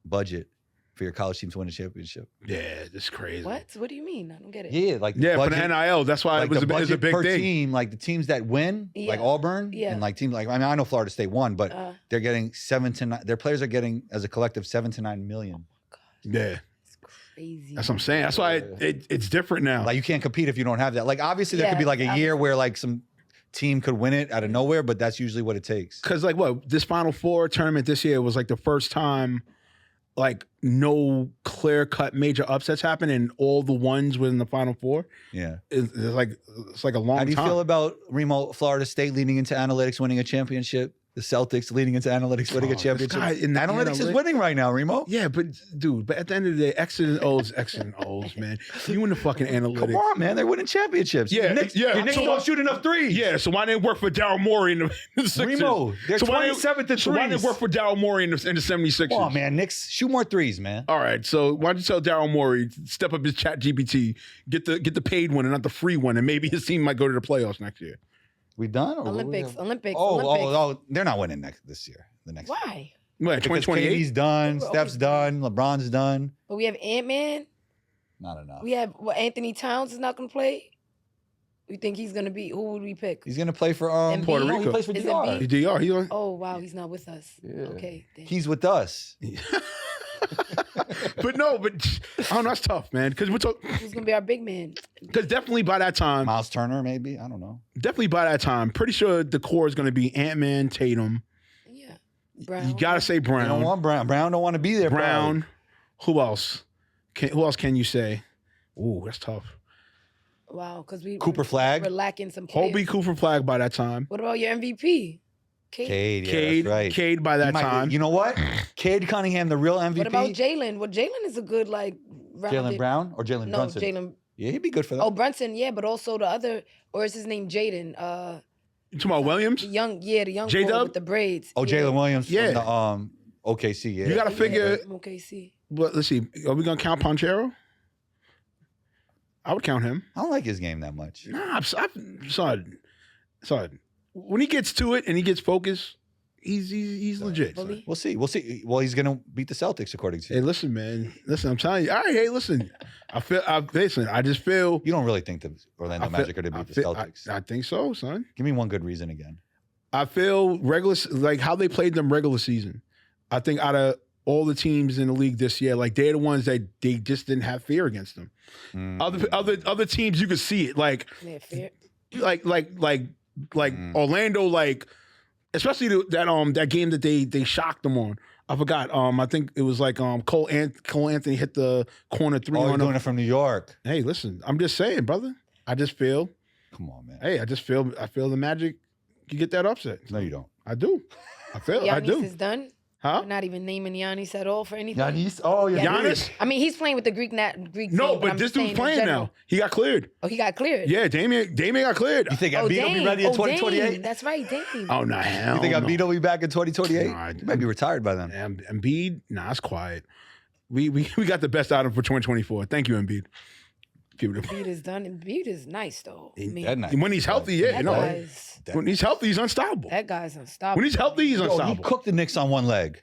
budget for your college team to win a championship.
Yeah, it's crazy.
What? What do you mean? I don't get it.
Yeah, like the
Yeah, for
budget,
the NIL, that's why
like
it was
the
a
budget
big
per
thing.
team, like the teams that win, like
Yeah.
Auburn,
Yeah.
and like teams like I mean I know Florida State won, but
Uh,
they're getting 7 to 9. Their players are getting as a collective 7 to 9 million.
Yeah,
it's crazy.
that's what I'm saying. That's why it's different now.
Like you can't compete if you don't have that. Like obviously there could be
Yeah,
like a year where like some team could win it out of nowhere, but that's usually what it takes.
Because like this Final Four tournament this year was like the first time like no clear cut major upsets happened and all the ones were in the Final Four.
Yeah.
It's like a long
How do you
time.
feel about Remo, Florida State leading into analytics, winning a championship the Celtics leading into analytics winning a
This
championship.
guy in the
Analytics is
analytics-
winning right now, Remo.
Yeah, but dude, but at the end of the day, X's and O's, man. You in the fucking analytics.
Come on, man. They're winning championships.
Yeah,
Your Knicks,
yeah.
Your Knicks
So-
don't shoot enough threes.
Yeah, so why didn't it work for Daryl Morey in the Sixers?
Remo, they're
so why didn't-
27th in
So why didn't it
threes.
work for Daryl Morey in the 76ers?
Come on, man. Knicks, shoot more threes, man.
All right, so why don't you tell Daryl Morey to step up his chat GPT, get the paid one and not the free one, and maybe his team might go to the playoffs next year.
We done? Or
Olympics.
Oh, they're not winning this year. The next year.
Why?
What,
Because
2028?
KD's done,
We're
Steph's
always
done, LeBron's done.
But we have Ant-Man.
Not enough.
We have Anthony Towns is not going to play. You think he's going to be? Who would we pick?
He's gonna play for
Embiid?
Puerto
no,
Rico.
He plays for
Is
DR.
Embiid?
DR, he on.
Oh wow, he's not with us.
Yeah.
Okay. Then.
He's with us.
But no, but I don't know, that's tough, man. Because
Who's going to be our big man?
definitely by that time,
Miles Turner, maybe. I don't know.
definitely by that time, pretty sure the core is going to be Ant-Man, Tatum.
Yeah. Brown.
You got to say
They don't
Brown.
want Brown. Brown don't want to be there.
Brown. Who else? Who else can you say? Ooh, that's tough.
Wow, because
Cooper Flag.
We're lacking some players.
Hobie Cooper Flag by that time.
What about your MVP?
Cade, yeah,
Cade,
that's right.
Cade by that
He might be-
time.
You know what? Cade Cunningham, the real MVP.
What about Jalen? Well, Jalen is a good
Jalen
rounded-
Brown or Jalen
No,
Brunson?
Jalen.
Yeah, he'd be good for that.
Oh, Brunson, yeah, but also the other, or is his name Jaden?
You talking about Williams?
The young boy
J-Dub?
with the braids.
Oh, Jalen Williams
Yeah.
from the OKC. Yeah,
You gotta figure-
From OKC.
But let's see. Are we gonna count Ponchero? I would count him.
I don't like his game that much.
Nah, son. When he gets to it and he gets focused, he's legit. son.
Fully?
We'll see. We'll see. Well, he's gonna beat the Celtics according to
Hey,
you.
listen, man. Listen, I'm telling you. All right, hey, listen. Listen. I just feel.
You don't really think the Orlando
I feel-
Magic are gonna
I
beat the
feel-
Celtics?
I think so, son.
Give me one good reason again.
I feel like how they played them regular season. I think out of all the teams in the league this year, like they're the ones that they just didn't have fear against them.
Mm.
Other teams, you could see it, like
Yeah, fair.
Orlando, like especially that game that they shocked them on. I forgot. I think it was like Cole Anthony hit the corner three
Oh, you're
on
doing
him.
it from New York.
Hey, listen, I'm just saying, brother. I just feel.
Come on, man.
Hey, I feel the Magic. You get that upset.
No, you don't.
I do. I feel.
Giannis
I do.
is done.
Huh?
We're not even naming Giannis at all for anything.
Giannis? Oh, yeah.
Giannis?
I mean, he's playing with the Greek Greek
No,
team,
but
I'm
this
just saying
dude's
in
playing
general.
now. He got cleared.
Oh, he got cleared.
Yeah, Damian got cleared.
You think
Oh,
Embiid will be
Dame.
ready in
Oh,
2028?
Dame. That's right, Dame.
Oh no, hell
You think
no.
Embiid will be back in 2028?
No, I-
He might be retired by then.
Embiid, nah, it's quiet. We got the best out of him for 2024. Thank you, Embiid. Give it
Embiid is done. Embiid is nice though. I mean,
That night.
When he's healthy, yeah,
that
you know.
guy's
When he's healthy, he's unstoppable.
that guy's unstoppable.
When he's healthy, he's
Yo, he
unstoppable.
cooked the Knicks on one leg.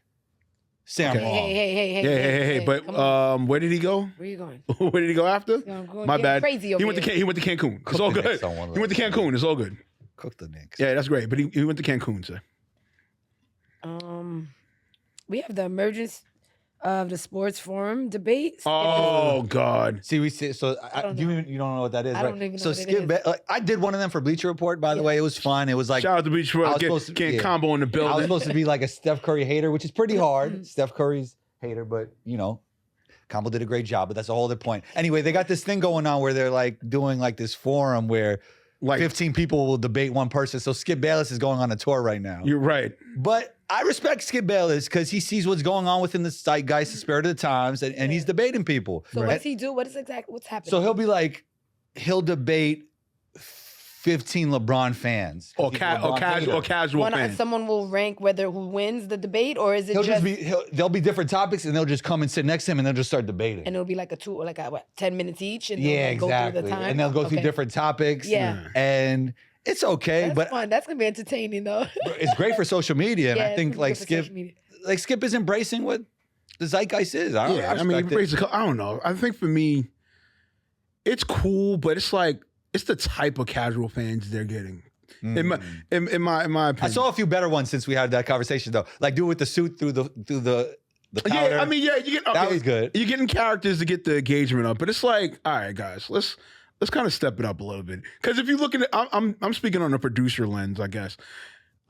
Say I'm
Okay.
wrong.
Hey.
Hey. But
come on.
where did he go?
Where you going?
Where did he go after?
Going
My bad.
Crazy over
He went to
here.
he went to Cancun. It's
Cooked
all
the
good.
Knicks on one
He went to
leg.
Cancun. It's all good.
Cook the Knicks.
Yeah, that's great. But he went to Cancun, sir.
We have the emergence of the sports forum debate.
Oh God.
See, we see. So
don't
you don't know what that is,
I
right?
don't even know
so
what it
Skip,
is.
I did one of them for Bleacher Report. By the
Yeah.
way, it was fun. It was like
Shout out to Beach
I
for
was supposed to-
getting
yeah.
combo in the
I was
building.
supposed to be like a Steph Curry hater, which is pretty hard. Steph Curry's hater, but Combo did a great job. But that's a whole other point. Anyway, they got this thing going on where they're like doing like this forum where
Like
15 people will debate one person. So Skip Bayless is going on a tour right now.
you're right.
But I respect Skip Bayless because he sees what's going on within the zeitgeist, the spirit of the times, and he's debating people.
So what does he do? What is exactly what's happening?
So he'll debate 15 LeBron fans.
Or
He's a LeBron hater.
casual fan.
someone will rank whether who wins the debate, or is it
There'll be different topics, and they'll just come and sit next to him, and they'll just start debating.
and it'll be like a 10 minutes each, and
Yeah,
they'll, like, go through
exactly.
the time,
And they'll go through
Okay.
different topics.
Yeah.
And it's okay,
That's
but
fun. That's gonna be entertaining though.
it's great for social media. And
Yeah,
I
it's
think
gonna be
like
good for social
Skip,
media.
Skip is embracing what the zeitgeist is. I respect it.
basically, I don't know. I think for me, it's cool, but it's like it's the type of casual fans they're getting. In my opinion.
I saw a few better ones since we had that conversation though. Like do it with the suit through the powder.
Yeah, I mean, yeah, you get
That was good.
You're getting characters to get the engagement up, but it's like, all right, guys, let's kind of step it up a little bit. Because if you look at it, I'm speaking on a producer lens, I guess.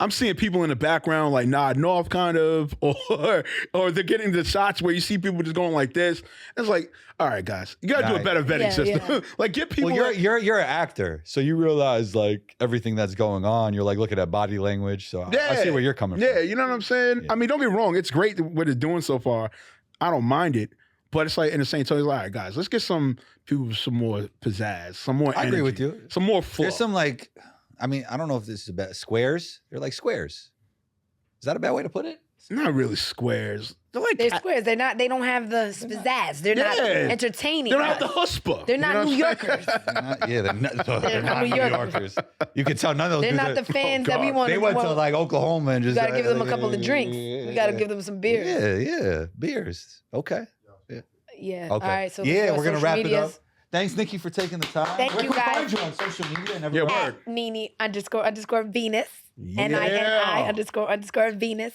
I'm seeing people in the background like nodding off kind of, or they're getting the shots where you see people just going like this. It's like, all right, guys, you gotta do a
Right.
better vetting
Yeah,
system.
yeah.
Like get people.
Well, you're an actor, so you realize like everything that's going on. You're like looking at body language. So I see where you're coming
Yeah,
from.
you know what I'm saying?
Yeah.
I mean, don't get me wrong. It's great what it's doing so far. I don't mind it. But it's like in the same time, it's like, all right, guys, let's get some people with some more pizzazz, some more
I agree
energy,
with you.
some more flow.
There's some like, I mean, I don't know if this is about squares. They're like squares. Is that a bad way to put it?
Not really squares. They're like
They're squares. They're not. They don't have the pizzazz. They're not
Yeah.
entertaining.
they're not the
us.
chutzpah.
They're
you
not
know
New
what I'm saying?
Yorkers.
Yeah, they're not
New
New
Yorkers.
Yorkers. You can tell none of those
They're
dudes
not
are-
the fans that we
God.
want.
They went to like Oklahoma and
You
just.
gotta give them a couple of drinks. We gotta give them some beers.
Yeah, beers. Okay.
Yeah.
Okay.
All right. So
yeah,
our
we're gonna
social
wrap it
medias.
up. Thanks, Nikki, for taking the time.
Thank
Where
you,
can we
guys.
find you on social media and
Yeah,
everything?
word.
At Nini__Venus.
Yeah.
NINI__Venus.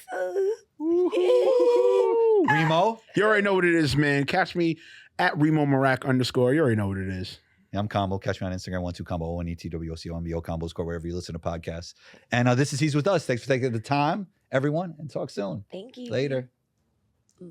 Remo.
You already know what it is, man. Catch me at Remo Marak _. You already know what it is.
Yeah, I'm Combo. Catch me on Instagram, 12combo, ONETWOCOMBO, Combo Score, wherever you listen to podcasts. And this is He's With Us. Thanks for taking the time, everyone, and talk soon.
Thank you.
Later.
Mm.